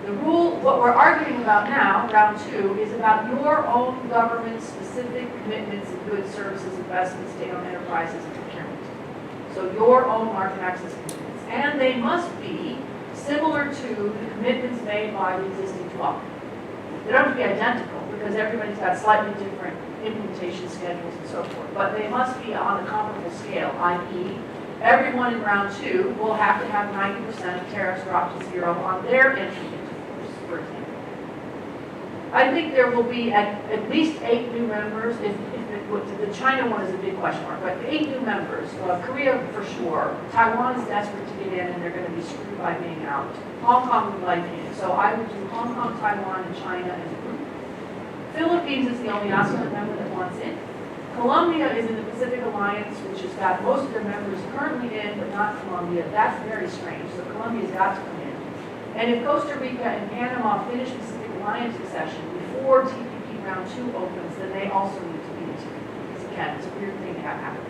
The rule, what we're arguing about now, round 2, is about your own government-specific commitments in goods, services, investments, state-owned enterprises, and procurement. So your own market access commitments. And they must be similar to the commitments made by the existing 12. They don't have to be identical, because everybody's got slightly different implementation schedules and so forth. But they must be on a comparable scale, i.e., everyone in round 2 will have to have 90% of tariffs dropped to 0 on their entry into force, for example. I think there will be at least 8 new members. The China one is a big question mark, but 8 new members. Korea for sure. Taiwan is desperate to get in, and they're going to be screwed by being out. Hong Kong would like in. So I would do Hong Kong, Taiwan, and China as a group. Philippines is the only ASEAN member that wants in. Colombia is in the Pacific Alliance, which has got most of their members currently in, but not Colombia. That's very strange. So Colombia's got to come in. And if Costa Rica and Panama finish Pacific Alliance accession before TPP round 2 opens, then they also need to be in TPP. Because again, it's a weird thing to have happen.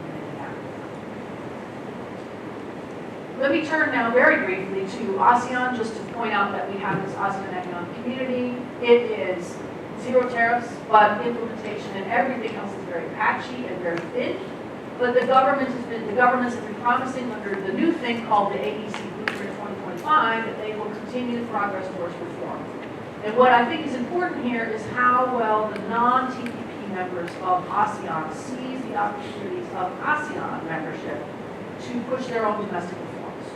Let me turn now very briefly to ASEAN, just to point out that we have this ASEAN Economic Community. It is zero tariffs, but implementation and everything else is very patchy and very thin. But the governments have been promising under the new thing called the AEC Blueprint 2025 that they will continue the progress towards reform. And what I think is important here is how well the non-TPP members of ASEAN seize the opportunities of ASEAN membership to push their own domestic reforms.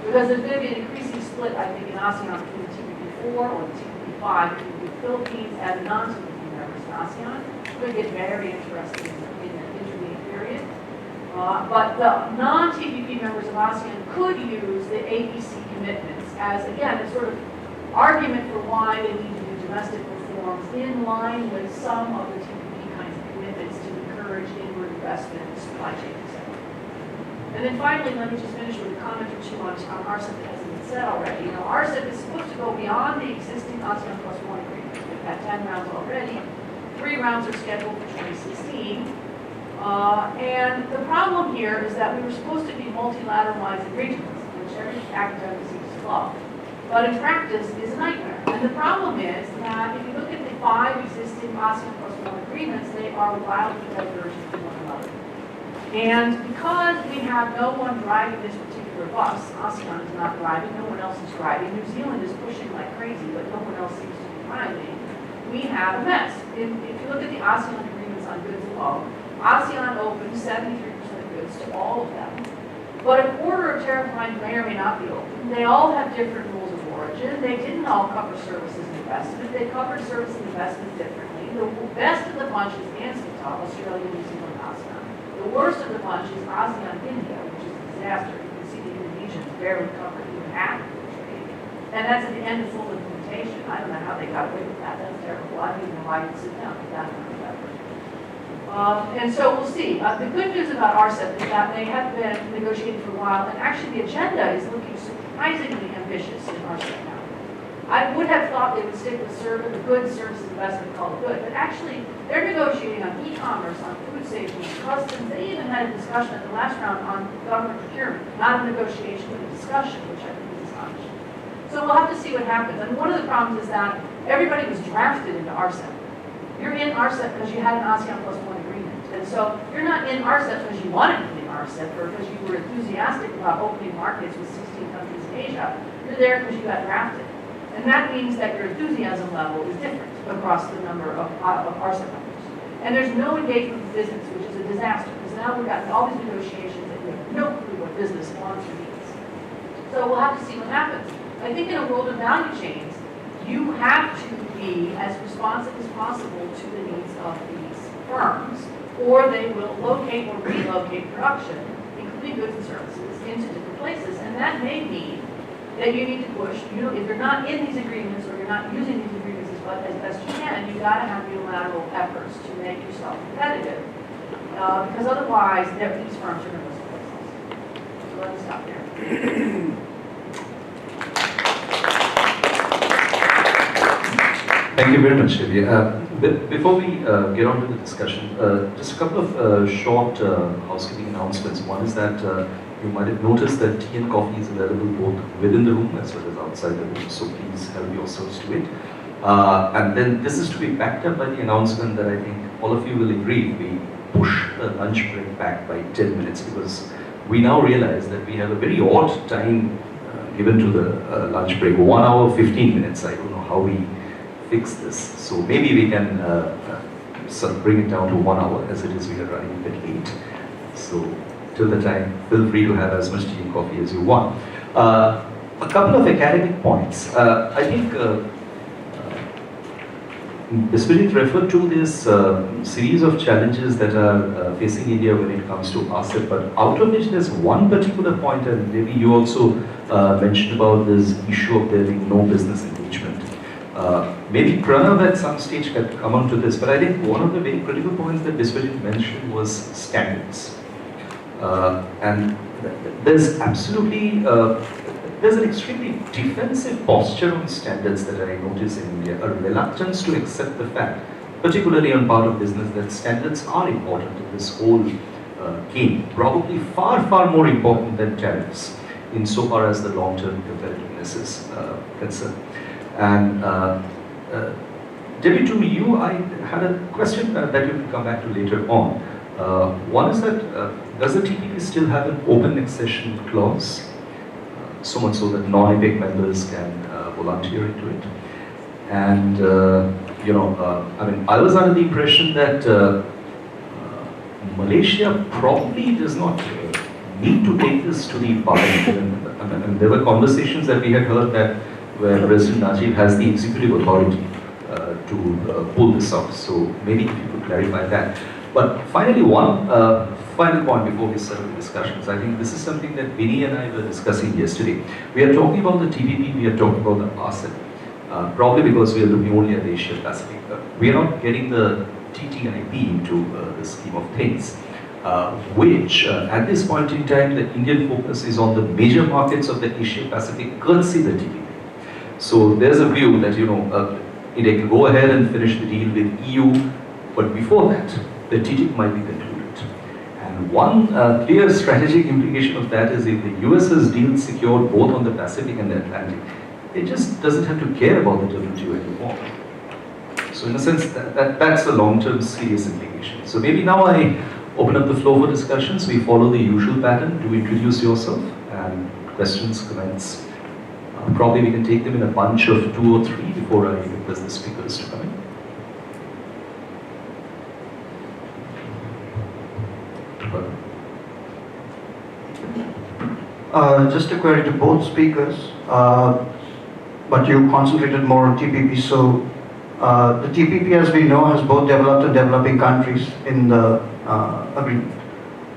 Because there's going to be an increasing split, I think, in ASEAN between the TPP 4 or the TPP 5, between the Philippines and non-TPP members in ASEAN. It's going to get very interesting in the intermediate period. But the non-TPP members of ASEAN could use the ABC commitments as, again, a sort of argument for why they need to do domestic reforms in line with some of the TPP kinds of commitments to encourage inward investment in supply chain, etc. And then finally, let me just finish with a comment or two on RCEP that hasn't been said already. You know, RCEP is supposed to go beyond the existing ASEAN Plus One agreement. We've had 10 rounds already. 3 rounds are scheduled for 2016. And the problem here is that we were supposed to be multilateralizing regionalism, which every academic seems to love. But in practice, is a nightmare. And the problem is that if you look at the 5 existing ASEAN Plus One agreements, they are wildly divergent from one another. And because we have no one driving this particular bus, ASEAN is not driving, no one else is driving, New Zealand is pushing like crazy, but no one else seems to be driving, we have a mess. If you look at the ASEAN agreements on goods alone, ASEAN opened 73% of goods to all of them. But a quarter of tariff lines may or may not be open. They all have different rules of origin. They didn't all cover services and investment. They covered services and investment differently. The best of the bunch is ANZTAB, Australia, New Zealand, ASEAN. The worst of the bunch is ASEAN India, which is a disaster. You can see the Indonesians barely covered even half of the trade. And that's at the end of full implementation. I don't know how they got away with that. That's terrible. I don't even know why you'd sit down with that kind of effort. And so we'll see. The good news about RCEP is that they have been negotiating for a while, and actually the agenda is looking surprisingly ambitious in RCEP now. I would have thought they would stick with the good services investment called good, but actually they're negotiating on e-commerce, on food safety, customs. They even had a discussion at the last round on government procurement, not a negotiation, but a discussion, which I think is astonishing. So we'll have to see what happens. And one of the problems is that everybody was drafted into RCEP. You're in RCEP because you had an ASEAN Plus One agreement. And so you're not in RCEP because you wanted to be in RCEP or because you were enthusiastic about opening markets with 16 countries in Asia. You're there because you got drafted. And that means that your enthusiasm level is different across the number of RCEP members. And there's no engagement with business, which is a disaster, because now we've got all these negotiations and we have no clue what business wants or needs. So we'll have to see what happens. I think in a world of value chains, you have to be as responsive as possible to the needs of these firms, or they will locate or relocate production, including goods and services, into different places. And that may mean that you need to push, if you're not in these agreements or you're not using these agreements as best you can, you've got to have unilateral efforts to make yourself competitive. Because otherwise, these firms are going to go someplace else. So let me stop there. Thank you very much, Shelly. Before we get on to the discussion, just a couple of short housekeeping announcements. One is that you might have noticed that tea and coffee is available both within the room as well as outside the room, so please help yourselves to it. And then this is to be backed up by the announcement that I think all of you will agree, we push the lunch break back by 10 minutes because we now realize that we have a very odd time given to the lunch break, 1 hour 15 minutes. I don't know how we fix this. So maybe we can sort of bring it down to 1 hour. As it is, we are running a bit late. So till the time, feel free to have as much tea and coffee as you want. A couple of academic points. I think Biswajeet referred to this series of challenges that are facing India when it comes to RCEP, but out of which there's one particular point, and maybe you also mentioned about this issue of there being no business engagement. Maybe Pranav at some stage can come on to this, but I think one of the very critical points that Biswajeet mentioned was standards. And there's absolutely, there's an extremely defensive posture on standards that I notice in India, a reluctance to accept the fact, particularly on part of business, that standards are important in this whole game, probably far, far more important than tariffs, insofar as the long-term competitiveness is concerned. And Debbie, to you, I had a question that you can come back to later on. One is that does the TPP still have an open accession clause? So much so that non-APEC members can volunteer into it. And, I was under the impression that Malaysia probably does not need to take this to the parliament. And there were conversations that we had heard that where President Najib has the executive authority to pull this off. So maybe if you could clarify that. But finally, one final point before we start the discussions. I think this is something that Vinny and I were discussing yesterday. We are talking about the TPP, we are talking about the RCEP. Probably because we are looking only at Asia Pacific. We are not getting the TTIP into the scheme of things. Which at this point in time, the Indian focus is on the major markets of the Asia Pacific, courtesy the TPP. So there's a view that India can go ahead and finish the deal with EU, but before that, the TTIP might be concluded. And one clear strategic implication of that is if the US has deals secured both on the Pacific and the Atlantic, it just doesn't have to care about the WTO anymore. So in a sense, that's a long-term serious implication. So maybe now I open up the floor for discussions. We follow the usual pattern. Do introduce yourself and questions, comments. Probably we can take them in a bunch of 2 or 3 before I request the speakers to come in. Just a query to both speakers, but you concentrated more on TPP. So the TPP, as we know, has both developed and developing countries in the agreement.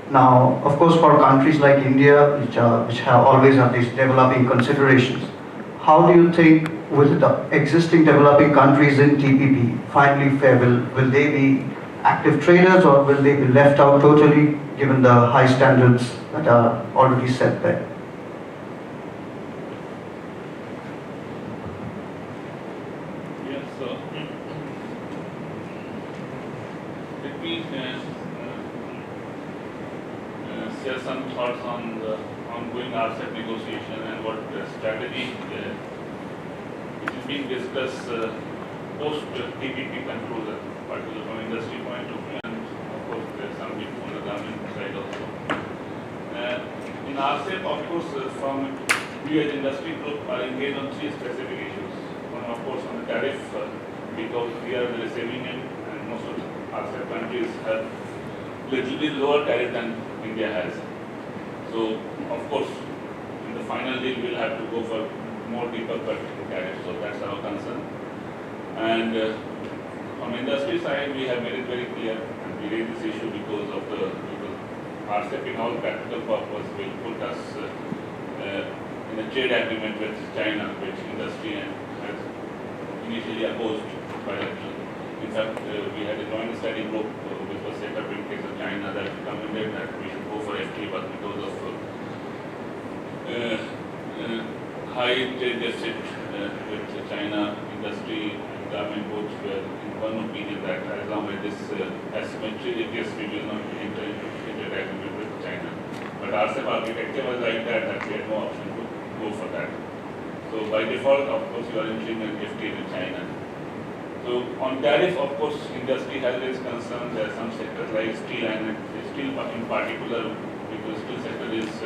Now, of course, for countries like India, which have always have these developing considerations, how do you think will the existing developing countries in TPP finally fare? Will they be active traders or will they be left out totally, given the high standards that are already set there? Yes, so let me share some thoughts on the ongoing RCEP negotiation and what strategy which is being discussed post TPP conclusion, particularly from industry point of view, and of course there's some bit from the government side also. In RCEP, of course, from we as industry group are engaged on 3 specific issues. One, of course, on the tariff, because we are the receiving end, and most of the RCEP countries have little bit lower tariff than India has. So, of course, in the final deal, we'll have to go for more deeper cut tariff. So that's our concern. And on industry side, we have made it very clear, and we raised this issue because RCEP in all practical purpose will put us in a trade agreement with China, which industry has initially opposed bilaterally. In fact, we had a joint study group which was set up in case of China that recommended that we should go for FTA, but because of high trade deficit with China, industry and government both were in one opinion that as long as this asymmetry exists, we will not enter into trade agreement with China. But RCEP architecture was like that we had no option to go for that. So by default, of course, you are entering an FTA with China. So on tariff, of course, industry has its concerns. There are some sectors like steel and steel in particular, because steel sector is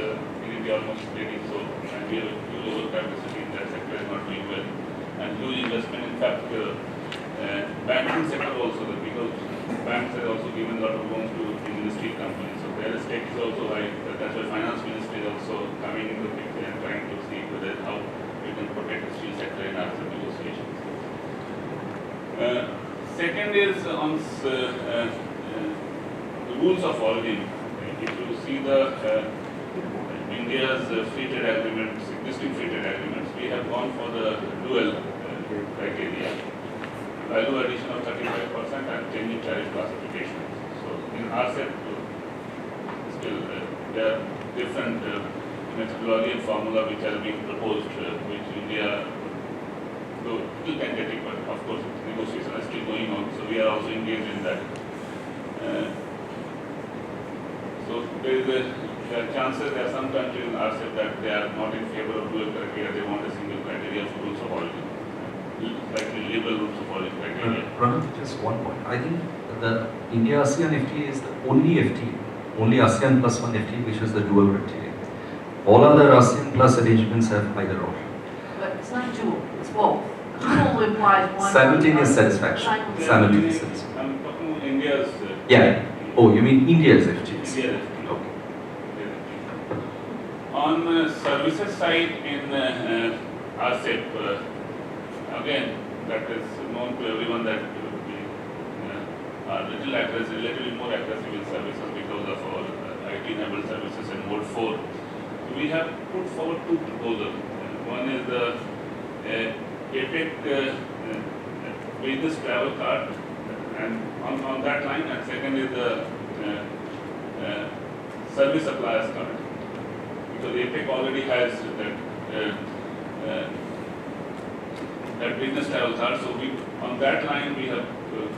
in India almost ready. So and we have a huge overcapacity in that sector is not doing well, and huge investment. In fact, banking sector also, because banks have also given a lot of loans to industry companies. So their stake is also high. That's why finance ministry is also coming into the picture and trying to see whether how we can protect the steel sector in our negotiations. Second is on the rules of origin. If you see the India's free trade agreements, existing free trade agreements, we have gone for the dual criteria. Value addition of 35% and changing tariff classification. So in RCEP, still there are different methodology and formula which are being proposed, which India still tentative, but of course negotiations are still going on. So we are also engaged in that. So there are chances there are some countries in RCEP that they are not in favor of dual criteria. They want a single criteria for rules of origin, slightly single route of origin criteria. Pranav, just one point. I think the India-ASEAN FTA is the only FTA, only ASEAN plus one FTA which is the dual criteria. All other ASEAN plus arrangements have either or. But it's not dual, it's both. Dual implies one. Simultaneous satisfaction. Simultaneous. Simultaneous satisfaction. I'm talking about India's. Yeah. Oh, you mean India's FTAs? India's FTA. Okay. On services side in RCEP, again, that is known to everyone that we are relatively more aggressive in services because of our IT-enabled services in Mode 4. We have put forward two proposals. One is the APEC business travel card, and on that line, and second is the service suppliers card. Because APEC already has that business travel card, so on that line we have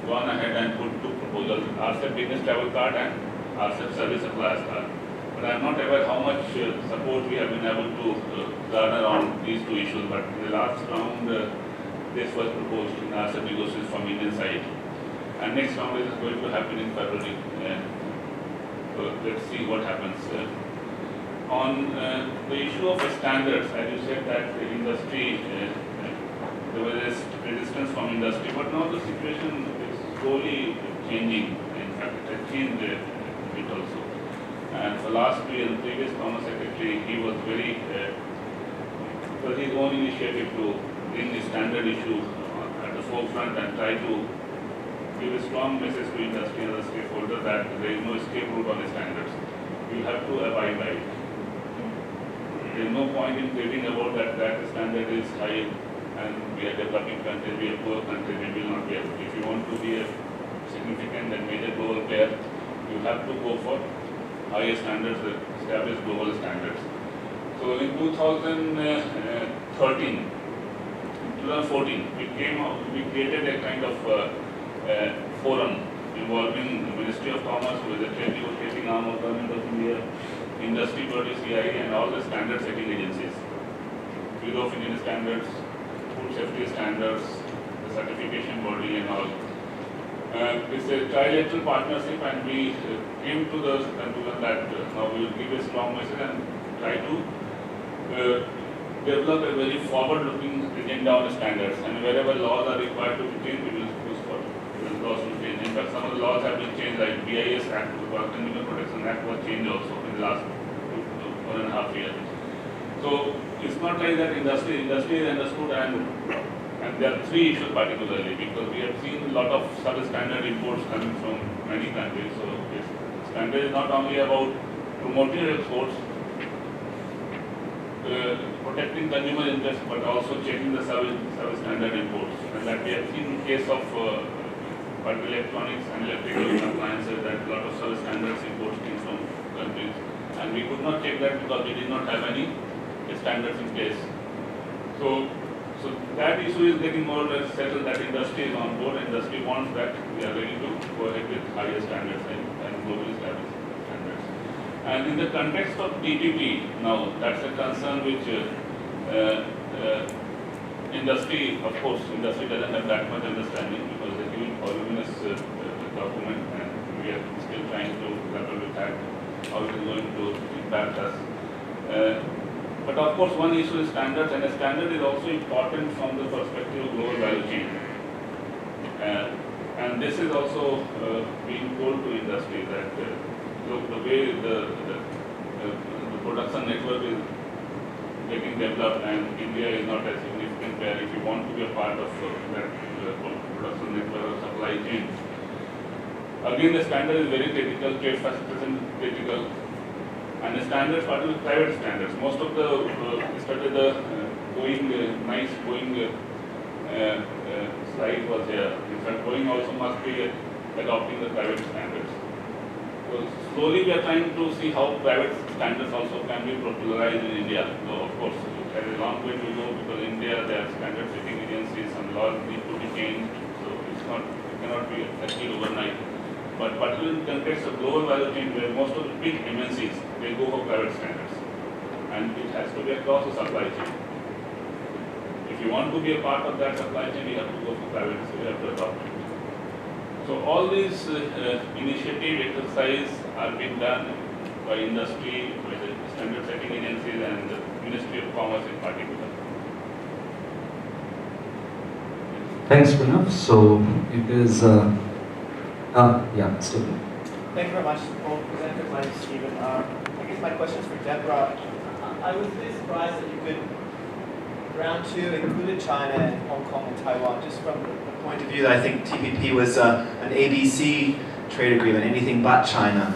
gone ahead and put two proposals: RCEP business travel card and RCEP service suppliers card. But I am not aware how much support we have been able to garner on these two issues. But in the last round, this was proposed in RCEP negotiations from Indian side, and next round is going to happen in February. So let's see what happens. On the issue of standards, as you said that the industry, there was resistance from industry, but now the situation is slowly changing. In fact, it has changed a bit also. And for last year, the previous Commerce Secretary, he was very, for his own initiative to bring the standard issue at the forefront and try to give a strong message to industry and the stakeholders that there is no escape route on the standards. You have to abide by it. There is no point in debating about that the standard is high and we are developing countries, we are poor countries, we will not be able. If you want to be a significant and major global player, you have to go for higher standards, establish global standards. So in 2014, we created a kind of forum involving the Ministry of Commerce, who is the trade negotiating arm of Government of India, industry body CII, and all the standard setting agencies. Bureau of Indian Standards, Food Safety Standards, the certification body and all. It's a trilateral partnership, and we came to the conclusion that now we will give a strong message and try to develop a very forward-looking agenda on standards. And wherever laws are required to be changed, we will push for laws to change. In fact, some of the laws have been changed, like BIS Act, the Consumer Protection Act was changed also in the last 1.5 years. So it's not like that industry is understood, and there are three issues particularly, because we have seen a lot of substandard imports coming from many countries. So standard is not only about promoting exports, protecting consumer interests, but also checking the substandard imports. And that we have seen in case of electronics and electrical appliances, that a lot of substandards imports came from countries. And we could not check that because we did not have any standards in place. So that issue is getting more or less settled, that industry is on board, industry wants that, we are ready to go ahead with higher standards and globally established standards. And in the context of TPP, now that's a concern which industry, of course, industry doesn't have that much understanding because it's a huge voluminous document, and we are still trying to grapple with that, how it is going to impact us. But of course, one issue is standards, and a standard is also important from the perspective of global value chain. And this is also being told to industry that look, the way the production network is getting developed, and India is not a significant player. If you want to be a part of that production network or supply chain, again the standard is very critical, trade facilitation critical. And the standards, particularly private standards, most of the nice Boeing slide was here. In fact, Boeing also must be adopting the private standards. So slowly we are trying to see how private standards also can be popularized in India. So of course, there is a long way to go because in India there are standard setting agencies, some laws need to be changed. So it cannot be achieved overnight. But particularly in the context of global value chain, where most of the big MNCs, they go for private standards. And it has to be across the supply chain. If if you want to be a part of that supply chain, you have to go for private, so you have to adopt it. So all these initiative exercise are being done by industry, by the standard setting agencies and the Ministry of Commerce in particular. Thanks, Pranav. So it is, yeah, Stephen. Thank you very much, both presenters. My name is Stephen. I guess my question is for Deborah. I was really surprised that you could, round two included China and Hong Kong and Taiwan, just from the point of view that I think TPP was an ABC trade agreement, anything but China.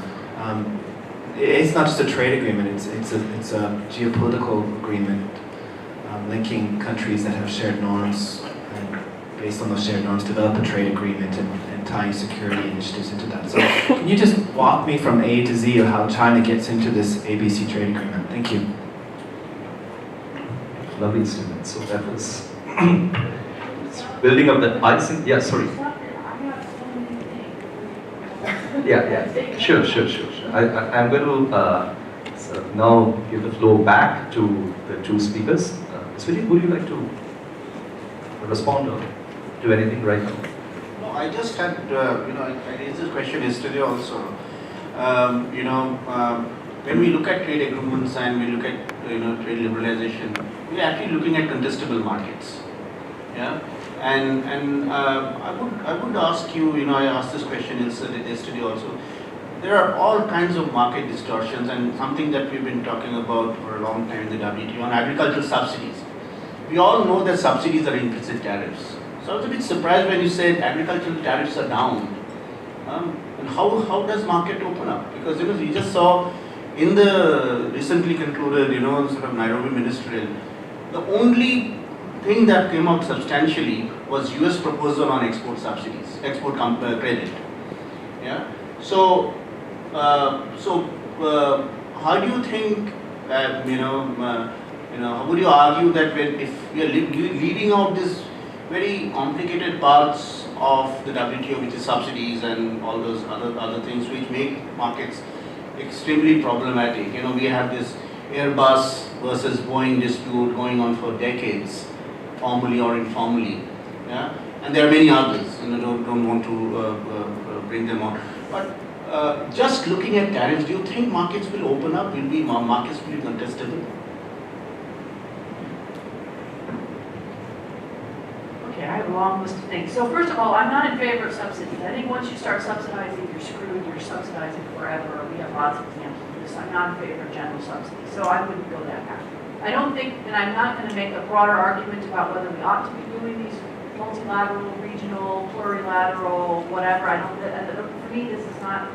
It's not just a trade agreement, it's a geopolitical agreement linking countries that have shared norms, and based on those shared norms, develop a trade agreement and tying security initiatives into that. So can you just walk me from A to Z of how China gets into this ABC trade agreement? Thank you. Lovely, Stephen. So that was building up the ice. Yeah, sorry. Yeah. Sure. I'm going to so now give the floor back to the two speakers. Swati, would you like to respond or do anything right now? No, I just had, I raised this question yesterday also. When we look at trade agreements and we look at, trade liberalization, we're actually looking at contestable markets. Yeah. And I would ask you, I asked this question yesterday also. There are all kinds of market distortions, and something that we've been talking about for a long time in the WTO on agricultural subsidies. We all know that subsidies are implicit tariffs. So I was a bit surprised when you said agricultural tariffs are down. And how does market open up? Because we just saw in the recently concluded, sort of Nairobi ministerial, the only thing that came out substantially was US proposal on export subsidies, export credit. Yeah. So, how do you think, how would you argue that if we are leaving out this very complicated parts of the WTO, which is subsidies and all those other things which make markets extremely problematic. We have this Airbus versus Boeing dispute going on for decades, formally or informally. Yeah? And there are many others, don't want to bring them on. But just looking at tariffs, do you think markets will open up? Markets will be contestable? Okay, I have a long list of things. So first of all, I'm not in favor of subsidies. I think once you start subsidizing, you're screwed. You're subsidizing forever. We have lots of examples of this. I'm not in favor of general subsidies, so I wouldn't go that path. I don't think, and I'm not going to make a broader argument about whether we ought to be doing these multilateral, regional, plurilateral, whatever. For me, this is not,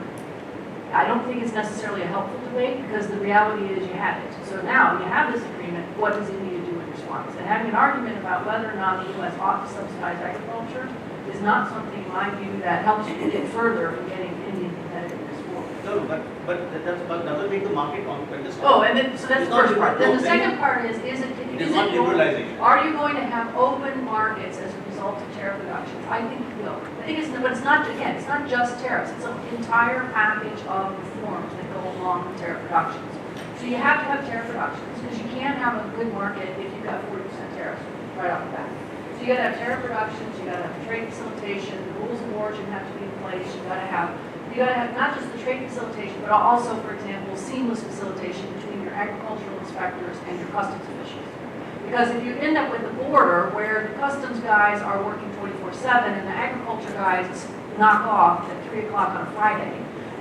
I don't think it's necessarily a helpful debate, because the reality is you have it. So now you have this agreement, what does India do in response? And having an argument about whether or not the U.S. ought to subsidize agriculture is not something, in my view, that helps you get further in getting Indian competitiveness forward. No, but doesn't make the market contestable. Oh, and then, so that's the first part. Then the second part is not liberalization. are you going to have open markets as a result of tariff reductions? I think you will. I think but it's not, again, it's not just tariffs. It's an entire package of reforms that go along with tariff reductions. So you have to have tariff reductions, because you can't have a good market if you've got 40% tariffs right off the bat. So you got to have tariff reductions, you got to have trade facilitation, the rules of origin have to be in place, you got to have not just the trade facilitation, but also, for example, seamless facilitation between your agricultural inspectors and your customs officials. Because if you end up with a border where the customs guys are working 24/7 and the agriculture guys knock off at 3 o'clock on a Friday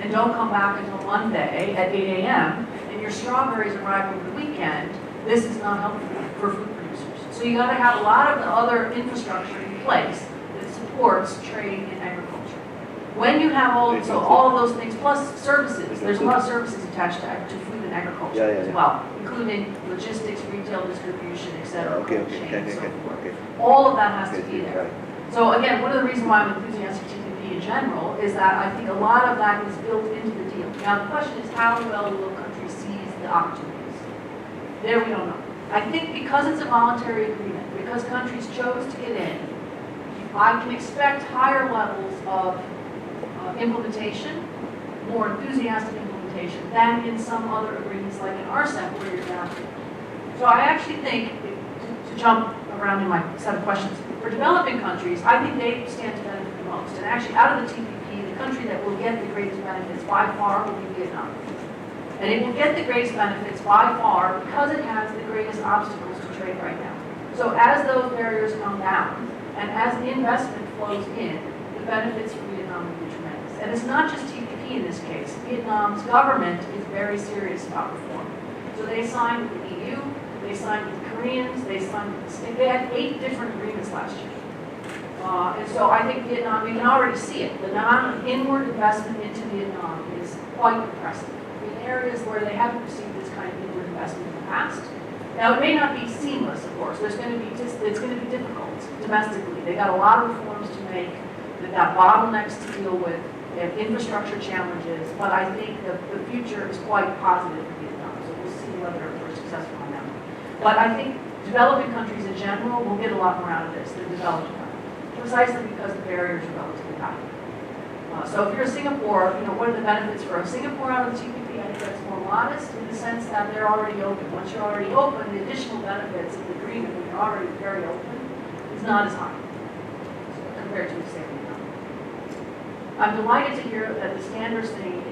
and don't come back until Monday at 8 a.m., and your strawberries arrive over the weekend, this is not helpful for food producers. So you got to have a lot of the other infrastructure in place that supports trade in agriculture. When you have all of those things, plus services, there's a lot of services attached to food and agriculture as well, including logistics, retail distribution, et cetera, cold chain, and so forth. All of that has to be there. So again, one of the reasons why I'm enthusiastic TPP in general is that I think a lot of that is built into the deal. Now the question is, how well will countries seize the opportunities? There we don't know. I think because it's a voluntary agreement, because countries chose to get in, I can expect higher levels of implementation, more enthusiastic implementation, than in some other agreements like in RCEP where you're down. So I actually think, to jump around in my set of questions. For developing countries, I think they stand to benefit the most. And actually, out of the TPP, the country that will get the greatest benefits by far will be Vietnam. And it will get the greatest benefits by far because it has the greatest obstacles to trade right now. So as those barriers come down, and as investment flows in, the benefits for Vietnam will be tremendous. And it's not just TPP in this case. Vietnam's government is very serious about reform. So they signed with the EU, they signed with the Koreans, they signed with the state. They had 8 different agreements last year. And so I think Vietnam, we can already see it. The amount of inward investment into Vietnam is quite impressive in areas where they haven't received this kind of inward investment in the past. Now, it may not be seamless, of course. It's going to be difficult domestically. They've got a lot of reforms to make. They've got bottlenecks to deal with. They have infrastructure challenges. But I think the future is quite positive for Vietnam. So we'll see whether we're successful on that one. But I think developing countries in general will get a lot more out of this than developed countries, precisely because the barriers are relatively high. So if you're Singapore, what are the benefits for Singapore out of the TPP? I think that's more modest in the sense that they're already open. Once you're already open, the additional benefits of the agreement when you're already very open is not as high compared to, say, Vietnam. I'm delighted to hear that the standards thing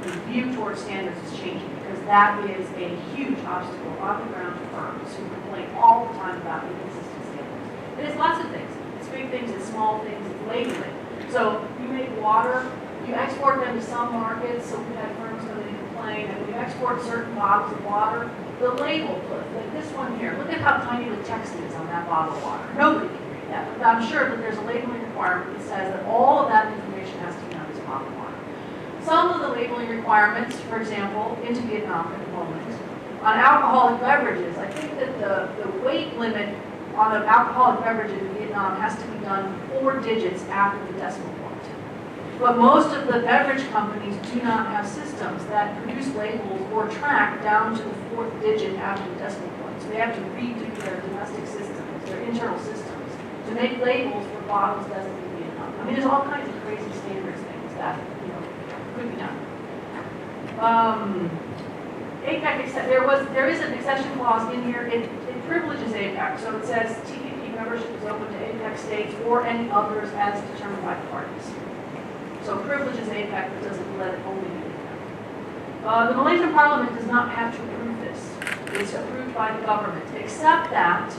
the view towards standards is changing because that is a huge obstacle on the ground to firms who complain all the time about inconsistent standards. And it's lots of things. It's big things, it's small things, it's labeling. So you make water, you export them to some markets, so we've had firms come in and complain, and we export certain bottles of water, the label, like this one here, look at how tiny the text is on that bottle of water. Nobody can read that, but I'm sure that there's a labeling requirement that says that all of that information has to be on this bottle of water. Some of the labeling requirements, for example, into Vietnam at the moment, on alcoholic beverages, I think that the weight limit on an alcoholic beverage in Vietnam has to be done 4 digits after the decimal point. But most of the beverage companies do not have systems that produce labels or track down to the 4th digit after the decimal point. So they have to redo their domestic systems, their internal systems, to make labels for bottles designated in Vietnam. I mean, there's all kinds of crazy standards things that, could be done. APEC, there is an accession clause in here. It privileges APEC, so it says TPP membership is open to APEC states or any others as determined by the parties. So privileges APEC, but doesn't let it only be APEC. The Malaysian parliament does not have to approve this. It's approved by the government, except that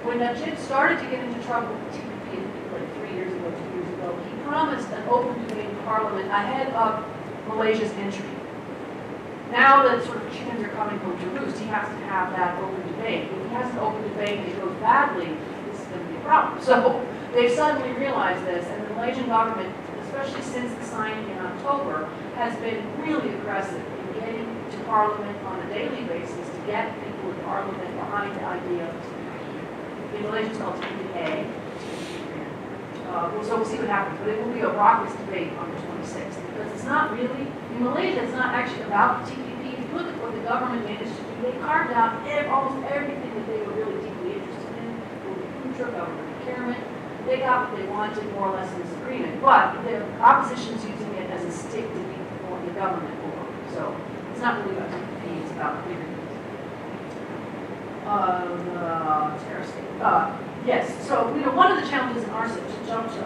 when Najib started to get into trouble with the TPP, like 3 years ago, 2 years ago, he promised an open debate in parliament ahead of Malaysia's entry. Now that sort of chickens are coming home to roost, he has to have that open debate. If he has an open debate and it goes badly, this is going to be a problem. So they've suddenly realized this, and the Malaysian government, especially since the signing in October, has been really aggressive in getting to parliament on a daily basis to get people in parliament behind the idea of TPP. In Malaysia, it's called TPA. So we'll see what happens, but it will be a raucous debate on the 26th, because it's not really, in Malaysia, it's not actually about the TPP. If you look at what the government managed to do, they carved out almost everything that they were really deeply interested in. Putra, government procurement, they got what they wanted more or less in this agreement, but the opposition's using it as a stick to beat the government over. So it's not really about TPP, it's about bigger things. Yes, so one of the challenges in RCEP, to jump to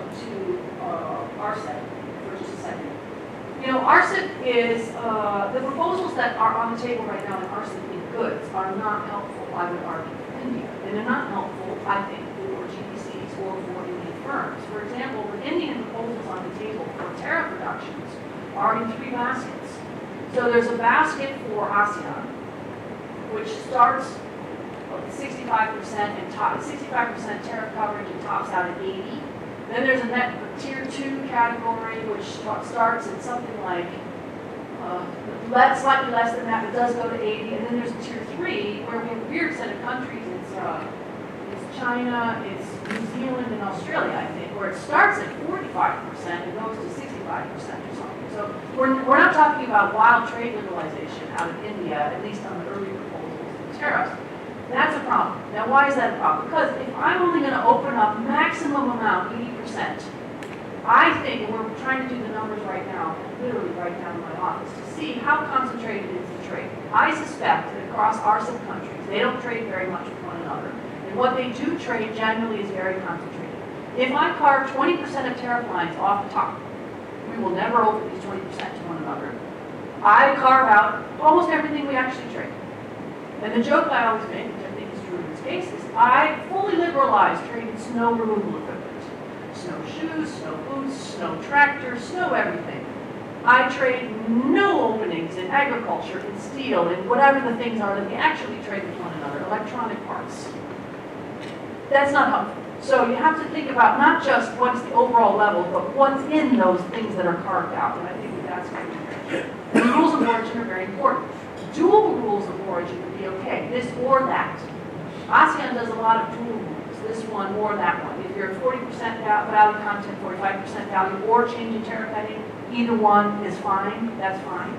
RCEP for just a second. RCEP is, the proposals that are on the table right now in RCEP in goods are not helpful, I would argue, for India. And they're not helpful, I think, for GPCs or for Indian firms. For example, the Indian proposals on the table for tariff reductions are in 3 baskets. So there's a basket for ASEAN, which starts 65% and 65% tariff coverage and tops out at 80. Then there's a tier 2 category which starts at something like slightly less than that, but does go to 80. And then there's a tier 3 where we have a weird set of countries. It's China, it's New Zealand, and Australia, I think, where it starts at 45% and goes to 65% or something. So we're not talking about wild trade liberalization out of India, at least on the early proposals of tariffs. That's a problem. Now, why is that a problem? Because if I'm only going to open up maximum amount, 80%, I think, and we're trying to do the numbers right now, literally right now in my office, to see how concentrated is the trade. I suspect that across RCEP countries, they don't trade very much with one another. And what they do trade generally is very concentrated. If I carve 20% of tariff lines off the top, we will never open these 20% to one another. I carve out almost everything we actually trade. And the joke I always make, which I think is true in this case, is I fully liberalize trade in snow removal equipment. Snow shoes, snow boots, snow tractors, snow everything. I trade no openings in agriculture, in steel, in whatever the things are that we actually trade with one another, electronic parts. That's not helpful. So you have to think about not just what's the overall level, but what's in those things that are carved out. And I think that's what we're doing. And the rules of origin are very important. Dual rules of origin would be okay, this or that. ASEAN does a lot of dual rules, this one or that one. If you're 40% value content, 45% value, or change in tariff heading, either one is fine, that's fine.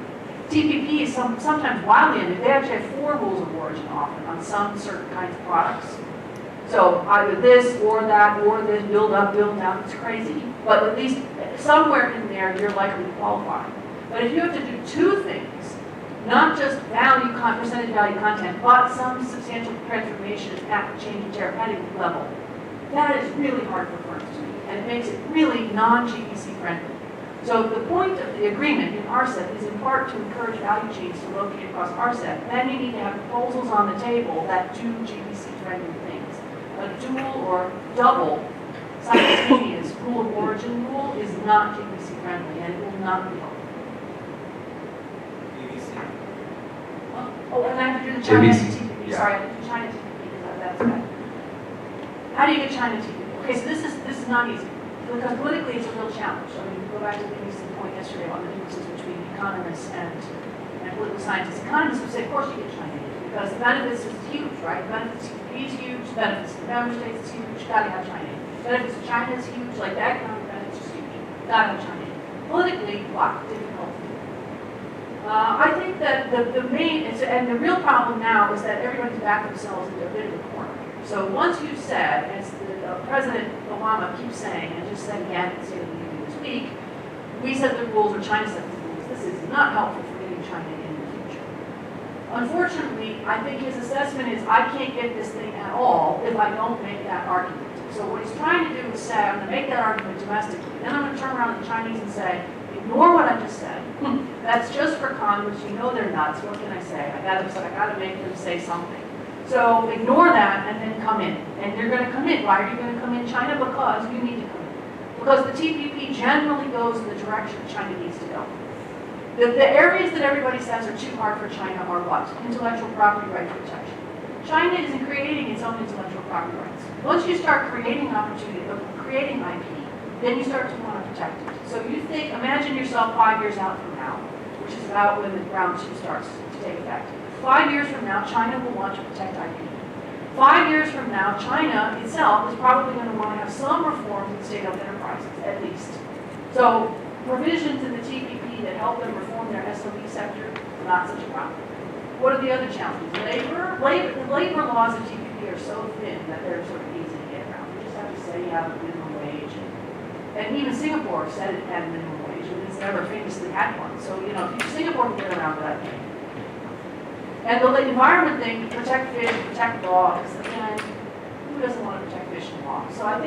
TPP is sometimes wildly ended. They actually have 4 rules of origin often on some certain kinds of products. So either this or that or this, build up, build down, it's crazy. But at least somewhere in there, you're likely to qualify. But if you have to do 2 things, not just percentage value content, but some substantial transformation at the change in tariff heading level, that is really hard for firms to do. And it makes it really non-GPC friendly. So the point of the agreement in RCEP is in part to encourage value chains to locate across RCEP. Then you need to have proposals on the table that do GPC friendly things. A dual or double simultaneous rule of origin rule is not GPC friendly and it will not be helpful. Oh, and I have to do the China ABC. TPP. Yeah. Sorry, I have to do China TPP because that's bad. How do you get China TPP? Okay, so this is not easy because politically it's a real challenge. I mean, go back to the point yesterday on the differences between economists and political scientists. Economists would say, of course you get China in because the benefits is huge, right? The benefits to TPP is huge, the benefits to the member states is huge, you gotta have China in. Benefits to China is huge, like the economic benefits is huge, gotta have China in. Politically, what? Difficult. I think that the main, and the real problem now is that everybody's backed themselves into a bit of a corner. So once you've said, as President Obama keeps saying, and just said again at the State of the Union this week, we set the rules or China set the rules. This is not helpful for getting China in the future. Unfortunately, I think his assessment is I can't get this thing at all if I don't make that argument. So what he's trying to do is say, I'm going to make that argument domestically. Then I'm going to turn around to the Chinese and say, ignore what I just said. That's just for Congress. You know they're nuts. What can I say? I got to make them say something. So ignore that and then come in. And you're going to come in. Why are you going to come in, China? Because you need to come in. Because the TPP generally goes in the direction China needs to go. The areas that everybody says are too hard for China are what? Intellectual property right protection. China isn't creating its own intellectual property rights. Once you start creating opportunity, creating IP, then you start to want to protect it. So you think, imagine yourself 5 years out from now, which is about when the round 2 starts to take effect. 5 years from now, China will want to protect IP. 5 years from now, China itself is probably going to want to have some reforms in state-owned enterprises, at least. So provisions in the TPP that help them reform their SOE sector, not such a problem. What are the other challenges? The labor laws of TPP are so thin that they're sort of easy to get around. You just have to say you have a minimum wage. And even Singapore said it had a minimum wage, and it's never famously had one. So, you know, Singapore can get around that thing. And the environment thing, protect fish, protect dogs, again, who doesn't want to protect fish and dogs? So I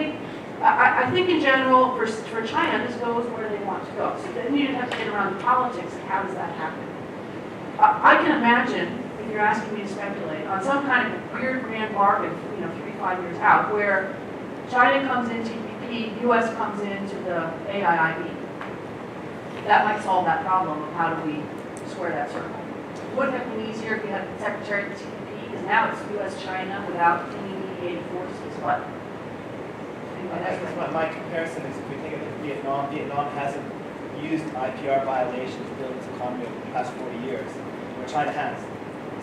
think in general, for China, this goes where they want to go. So then you have to get around the politics and how does that happen? I can imagine, if you're asking me to speculate, on some kind of weird grand bargain, 3-5 years out, where China comes into TPP, US comes into the AIIB. That might solve that problem of how do we square that circle. It would have been easier if you had the Secretary of the TPP, because now it's US-China without any mediated forces, but anyway, I guess my comparison is if we think of Vietnam, Vietnam hasn't used IPR violations to build its economy over the past 40 years, where China has.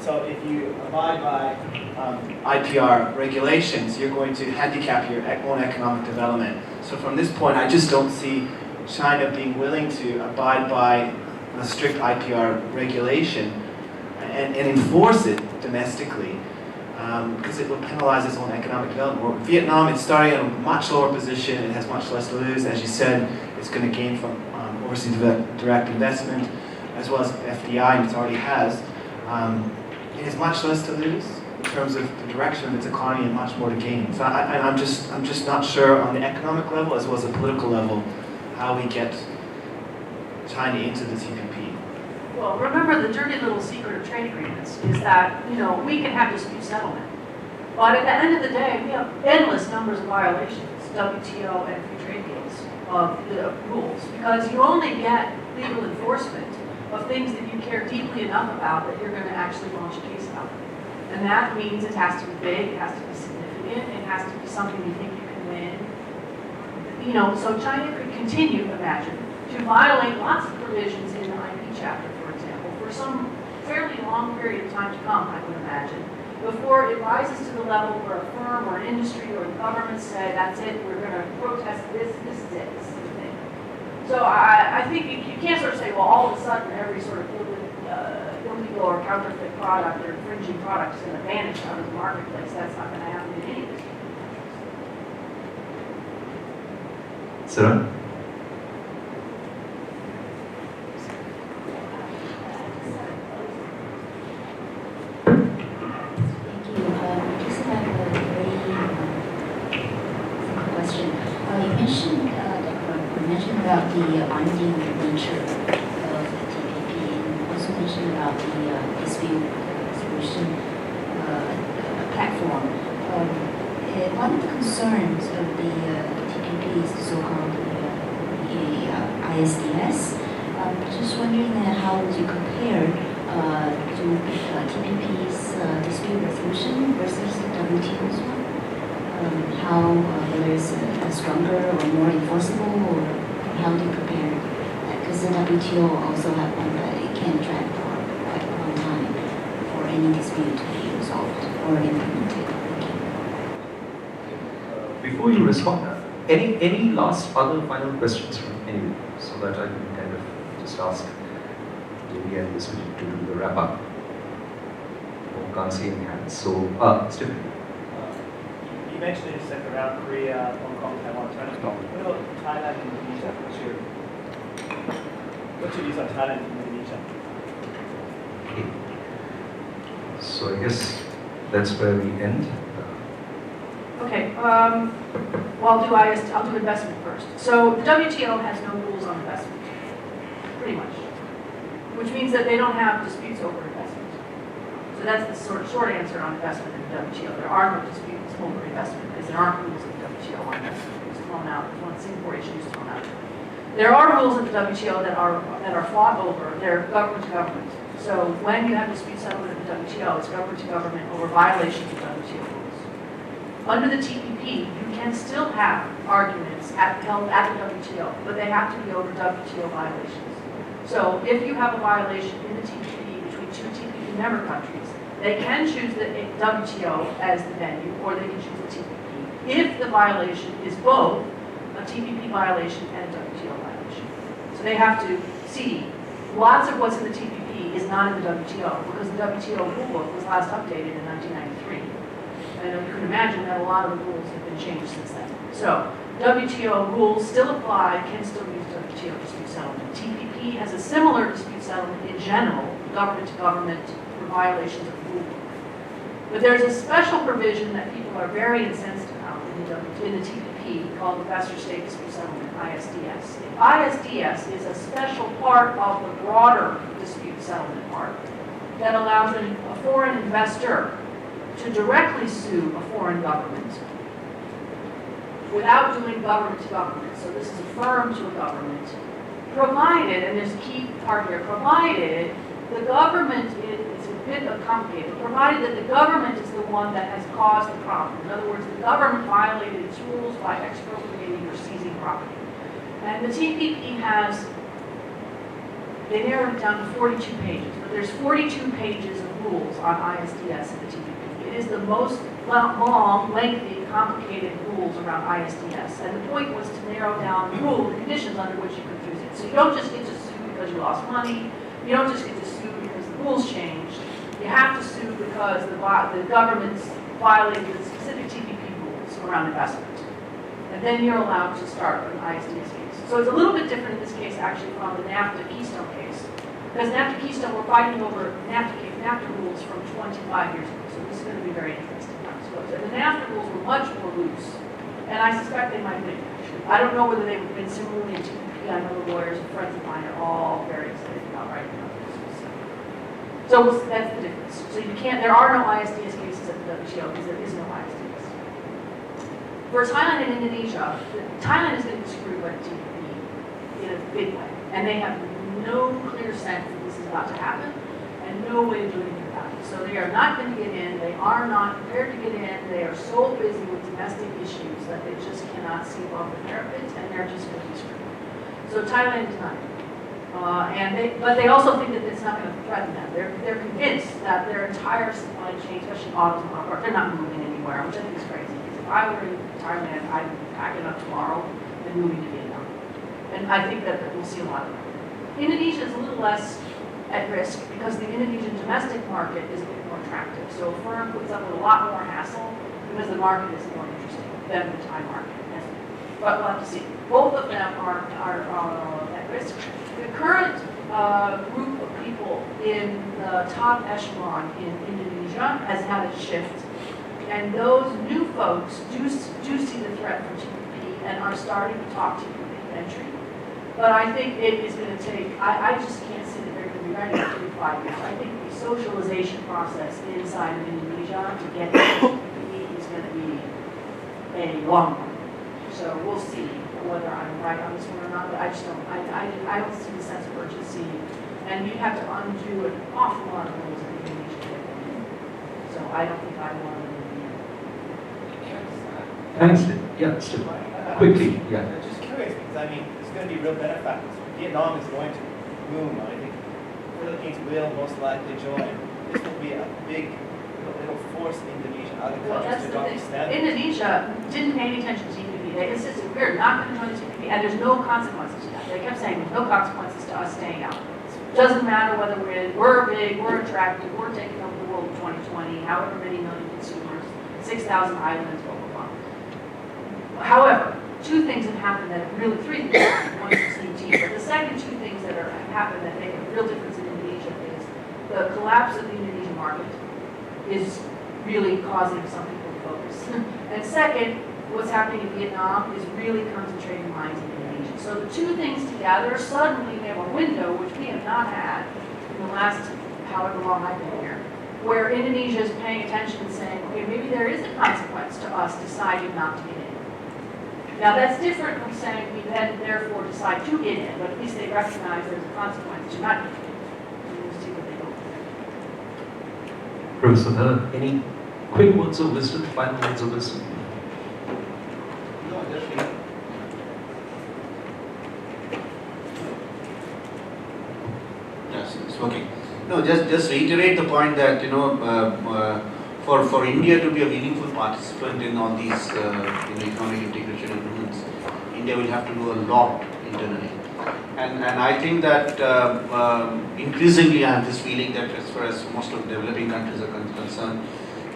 So if you abide by IPR regulations, you're going to handicap your own economic development. So from this point, I just don't see China being willing to abide by a strict IPR regulation and enforce it domestically, because it will penalize its own economic development. Where Vietnam, it's starting at a much lower position, it has much less to lose. As you said, it's going to gain from overseas direct investment, as well as FDI, and it already has. It has much less to lose, in terms of the direction of its economy and much more to gain. So I'm just not sure on the economic level as well as the political level how we get China into the TPP. Well, remember the dirty little secret of trade agreements is that, we can have dispute settlement. But at the end of the day, we have endless numbers of violations, WTO and free trade deals of the rules, because you only get legal enforcement of things that you care deeply enough about that you're going to actually launch a case about. And that means it has to be big, it has to be significant, it has to be something you think you can win. So China could continue, imagine, to violate lots of provisions in the IP chapter, for example, for some fairly long period of time to come, I would imagine, before it rises to the level where a firm or an industry or the government say, that's it, we're going to protest this is it, this is the thing. So I think you can't sort of say, well, all of a sudden every sort of illegal or counterfeit product or infringing product is going to vanish out of the marketplace. That's not going to happen in any of this. Sarah? Thank you. Just have a very simple question. You mentioned about the binding nature of the TPP, and also mentioned about the dispute solution platform. One of the concerns of the TPP is the so-called ISDS. Just wondering how would you compare to TPP's dispute resolution versus the WTO's one? How whether it's stronger or more enforceable, or how do you compare? Because the WTO also have one that it can drag for quite a long time for any dispute to be resolved or implemented. Before you respond, any last other final questions from anyone, so that I can kind of just ask Jamie and this to do the wrap up. Oh, can't see any hands. So, Stephen. You mentioned in a second around Korea, Hong Kong, Taiwan, China. What about Thailand and Indonesia? What's your views on Thailand and Indonesia? Okay. So I guess that's where we end. Okay, well, I'll do investment first. So the WTO has no rules on investment, pretty much, which means that they don't have disputes over investment. So that's the short answer on investment in the WTO. There are no disputes over investment because there aren't rules in the WTO on investment. It was thrown out. There's one Singapore issue is thrown out. There are rules in the WTO that are fought over. They're government to government. So when you have dispute settlement in the WTO, it's government to government over violations of WTO rules. Under the TPP, you can still have arguments held at the WTO, but they have to be over WTO violations. So if you have a violation in the TPP between two TPP member countries, they can choose the WTO as the venue, or they can choose the TPP if the violation is both a TPP violation and a WTO violation. So they have to see lots of what's in the TPP is not in the WTO, because the WTO rulebook was last updated in 1993. And you can imagine that a lot of the rules have been changed since then. So WTO rules still apply, can still use WTO dispute settlement. TPP has a similar dispute settlement in general, government to government, for violations of the rule book. But there's a special provision that people are very incensed about in the TPP called Investor State Dispute Settlement, ISDS. ISDS is a special part of the broader dispute settlement part that allows a foreign investor to directly sue a foreign government without doing government to government. So this is a firm to a government, provided, and there's a key part here, provided the government is a bit complicated, provided that the government is the one that has caused the problem. In other words, the government violated its rules by expropriating or seizing property. And the TPP has, they narrowed it down to 42 pages, but there's 42 pages of rules on ISDS in the TPP. It is the most long, lengthy, complicated rules around ISDS. And the point was to narrow down the rule, the conditions under which you could use it. So you don't just get to sue because you lost money. You don't just get to sue because the rules changed. You have to sue because the government's violated the specific TPP rules around investment. And then you're allowed to start an ISDS case. So it's a little bit different in this case, actually, from the NAFTA Keystone case. Because NAFTA Keystone, we're fighting over NAFTA case. NAFTA rules from 25 years ago, so this is going to be very interesting, I suppose. And the NAFTA rules were much more loose, and I suspect they might be, actually. I don't know whether they've been similarly in TPP. I know the lawyers and friends of mine are all very excited about writing about this. So that's the difference. So you can't, there are no ISDS cases at the WTO because there is no ISDS. For Thailand and Indonesia, Thailand is getting screwed by the TPP in a big way. And they have no clear sense that this is about to happen and no way of doing anything about it. So they are not going to get in, they are not prepared to get in, they are so busy with domestic issues that they just cannot see above the parapet and they're just going to be screwed. So Thailand is not. But they also think that it's not going to threaten them. They're convinced that their entire supply chain, especially autos and auto parts, they're not moving anywhere, which I think is crazy. Because if I were in Thailand, I'd be packing up tomorrow and moving to Vietnam. And I think that we'll see a lot of that. Indonesia is a little less at risk because the Indonesian domestic market is a bit more attractive. So a firm puts up with a lot more hassle because the market is more interesting than the Thai market. But we'll have to see. Both of them are at risk. The current group of people in the top echelon in Indonesia has had a shift. And those new folks do see the threat from TPP and are starting to talk TPP entry. But I think it is going to take, I just can't see that they're going to be ready in 3 to 5 years. I think the socialization process inside of Indonesia to get to TPP is going to be a long one. So we'll see whether I'm right on this one or not, but I just don't, I don't see the sense of urgency. And you'd have to undo an awful lot of rules in Indonesia. So I don't think I want to be in. Thanks, Steve. Yeah, Steve. Quickly, yeah. I'm just curious because I mean, there's going to be real benefactors. Vietnam is going to boom. I think Philippines will most likely join. This will be a big, it'll force Indonesia, other Well, that's countries to the adopt thing. the standard. Indonesia didn't pay any attention to TPP. They insisted we're not going to join the TPP, and there's no consequences to that. They kept saying there's no consequences to us staying out. Doesn't matter whether we're big, we're attractive, we're taking over the world in 2020, however many million consumers, 6,000 islands, blah, blah, blah. However, 2 things have happened that really, 3 things have happened. One is CT, but the second 2 things that have happened that make a real difference in Indonesia is the collapse of the Indonesian market is really causing some people to focus. And second, what's happening in Vietnam is really concentrating minds in Indonesia. So the 2 things together, suddenly we have a window, which we have not had in the last however long I've been here, where Indonesia is paying attention and saying, okay, maybe there is a consequence to us deciding not to get in. Now that's different from saying we then therefore decide to get in, but at least they recognize there's a consequence to not getting in. And we'll see what they go with. Professor Thur, any quick words of wisdom, final words of wisdom? No, just re- Yes, it's working. No, just reiterate the point that for India to be a meaningful participant in all these economic integration agreements, India will have to do a lot internally. And I think that increasingly I have this feeling that as far as most of the developing countries are concerned,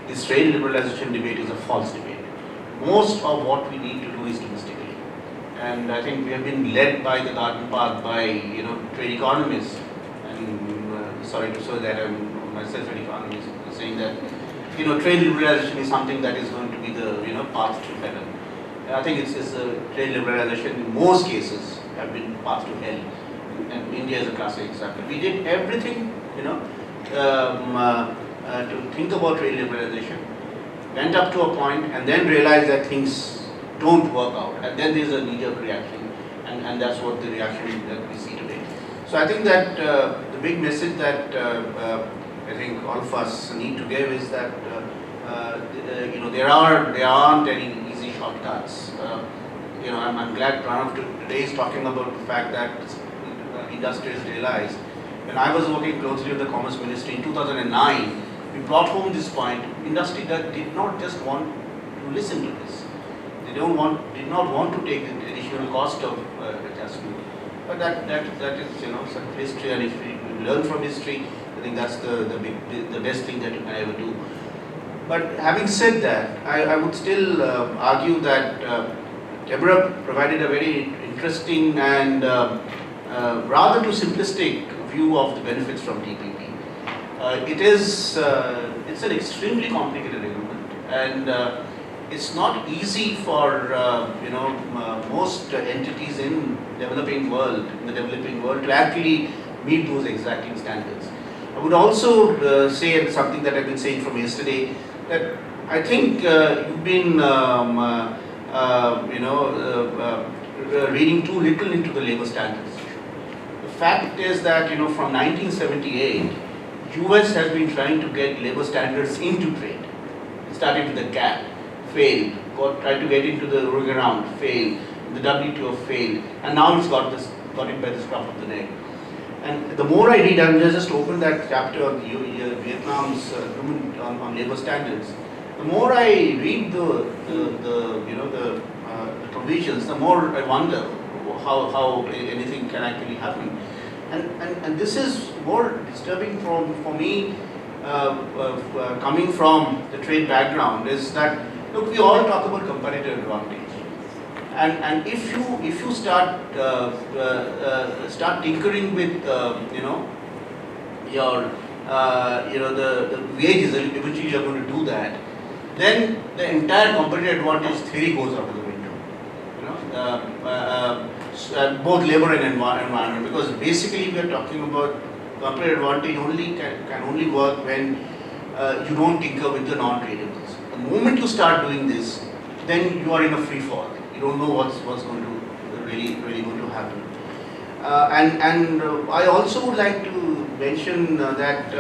this trade liberalization debate is a false debate. Most of what we need to do is domestically. And I think we have been led by the garden path by trade economists. And sorry to say that I'm myself an economist, saying that trade liberalization is something that is going to be the path to heaven. I think it's a trade liberalization in most cases have been path to hell, and India is a classic example. We did everything to think about trade liberalization, went up to a point, and then realized that things don't work out, and then there's a knee-jerk reaction, and that's what the reaction that we see today. So I think that the big message that I think all of us need to give is that there aren't any easy shortcuts. I'm glad Pranav today is talking about the fact that industry has realized. When I was working closely with the Commerce Ministry in 2009, we brought home this point. Industry that did not just want to listen to this. They did not want to take the additional cost of adjustment. But that is some history, and if we learn from history, I think that's the best thing that you can ever do. But having said that, I would still argue that Deborah provided a very interesting and rather too simplistic view of the benefits from TPP. it's an extremely complicated agreement, and it's not easy for most entities in the developing world to actually meet those exacting standards. I would also say, and something that I've been saying from yesterday, that I think you've been reading too little into the labor standards. The fact is that from 1978, US has been trying to get labor standards into trade. It started with the GATT, failed. Tried to get into the Uruguay round, failed. The WTO failed, and now it's got it by the scruff of the neck. And the more I read, and just open that chapter on Vietnam's agreement on labor standards. The more I read the provisions, the more I wonder how anything can actually happen. And this is more disturbing for me, coming from the trade background, is that, look, we all talk about competitive advantage. And if you start tinkering with your the wages, eventually you're going to do that, then the entire competitive advantage theory goes out of the window. Both labor and environment, because basically we are talking about competitive advantage can only work when you don't tinker with the non-tradables. The moment you start doing this, then you are in a free fall. You don't know what's going to really going to happen. And I also would like to mention that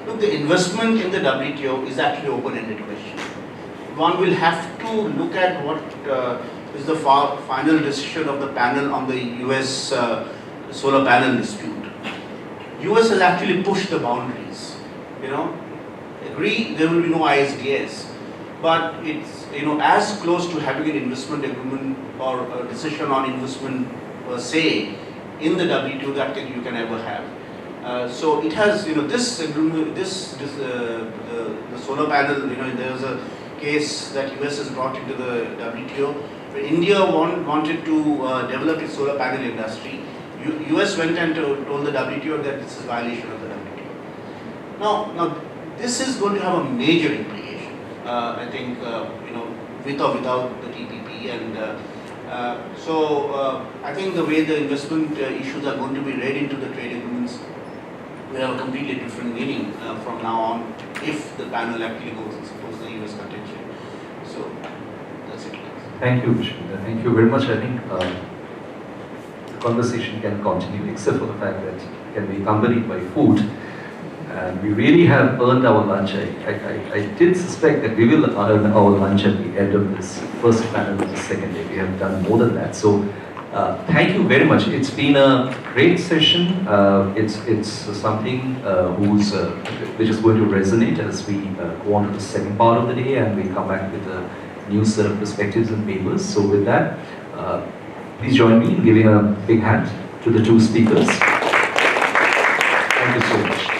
look, the investment in the WTO is actually an open-ended question. One will have to look at what is the final decision of the panel on the US solar panel dispute. US has actually pushed the boundaries. Agree there will be no ISDS, but it's as close to having an investment agreement or a decision on investment per se in the WTO that you can ever have. So it has this agreement, the solar panel. There was a case that US has brought into the WTO. India wanted to develop its solar panel industry. US went and told the WTO that this is a violation of the WTO. Now this is going to have a major implication. I think with or without the TPP, and so I think the way the investment issues are going to be read into the trade agreements will have a completely different meaning from now on, if the panel actually goes and supports the US contention. So that's it. Thank you, Vishnu. Thank you very much. I think the conversation can continue, except for the fact that it can be accompanied by food. And we really have earned our lunch. I did suspect that we will earn our lunch at the end of this first panel of the second day. We have done more than that. So thank you very much. It's been a great session. It's something which is going to resonate as we go on to the second part of the day, and we come back with a new set of perspectives and papers. So with that, please join me in giving a big hand to the two speakers. Thank you so much.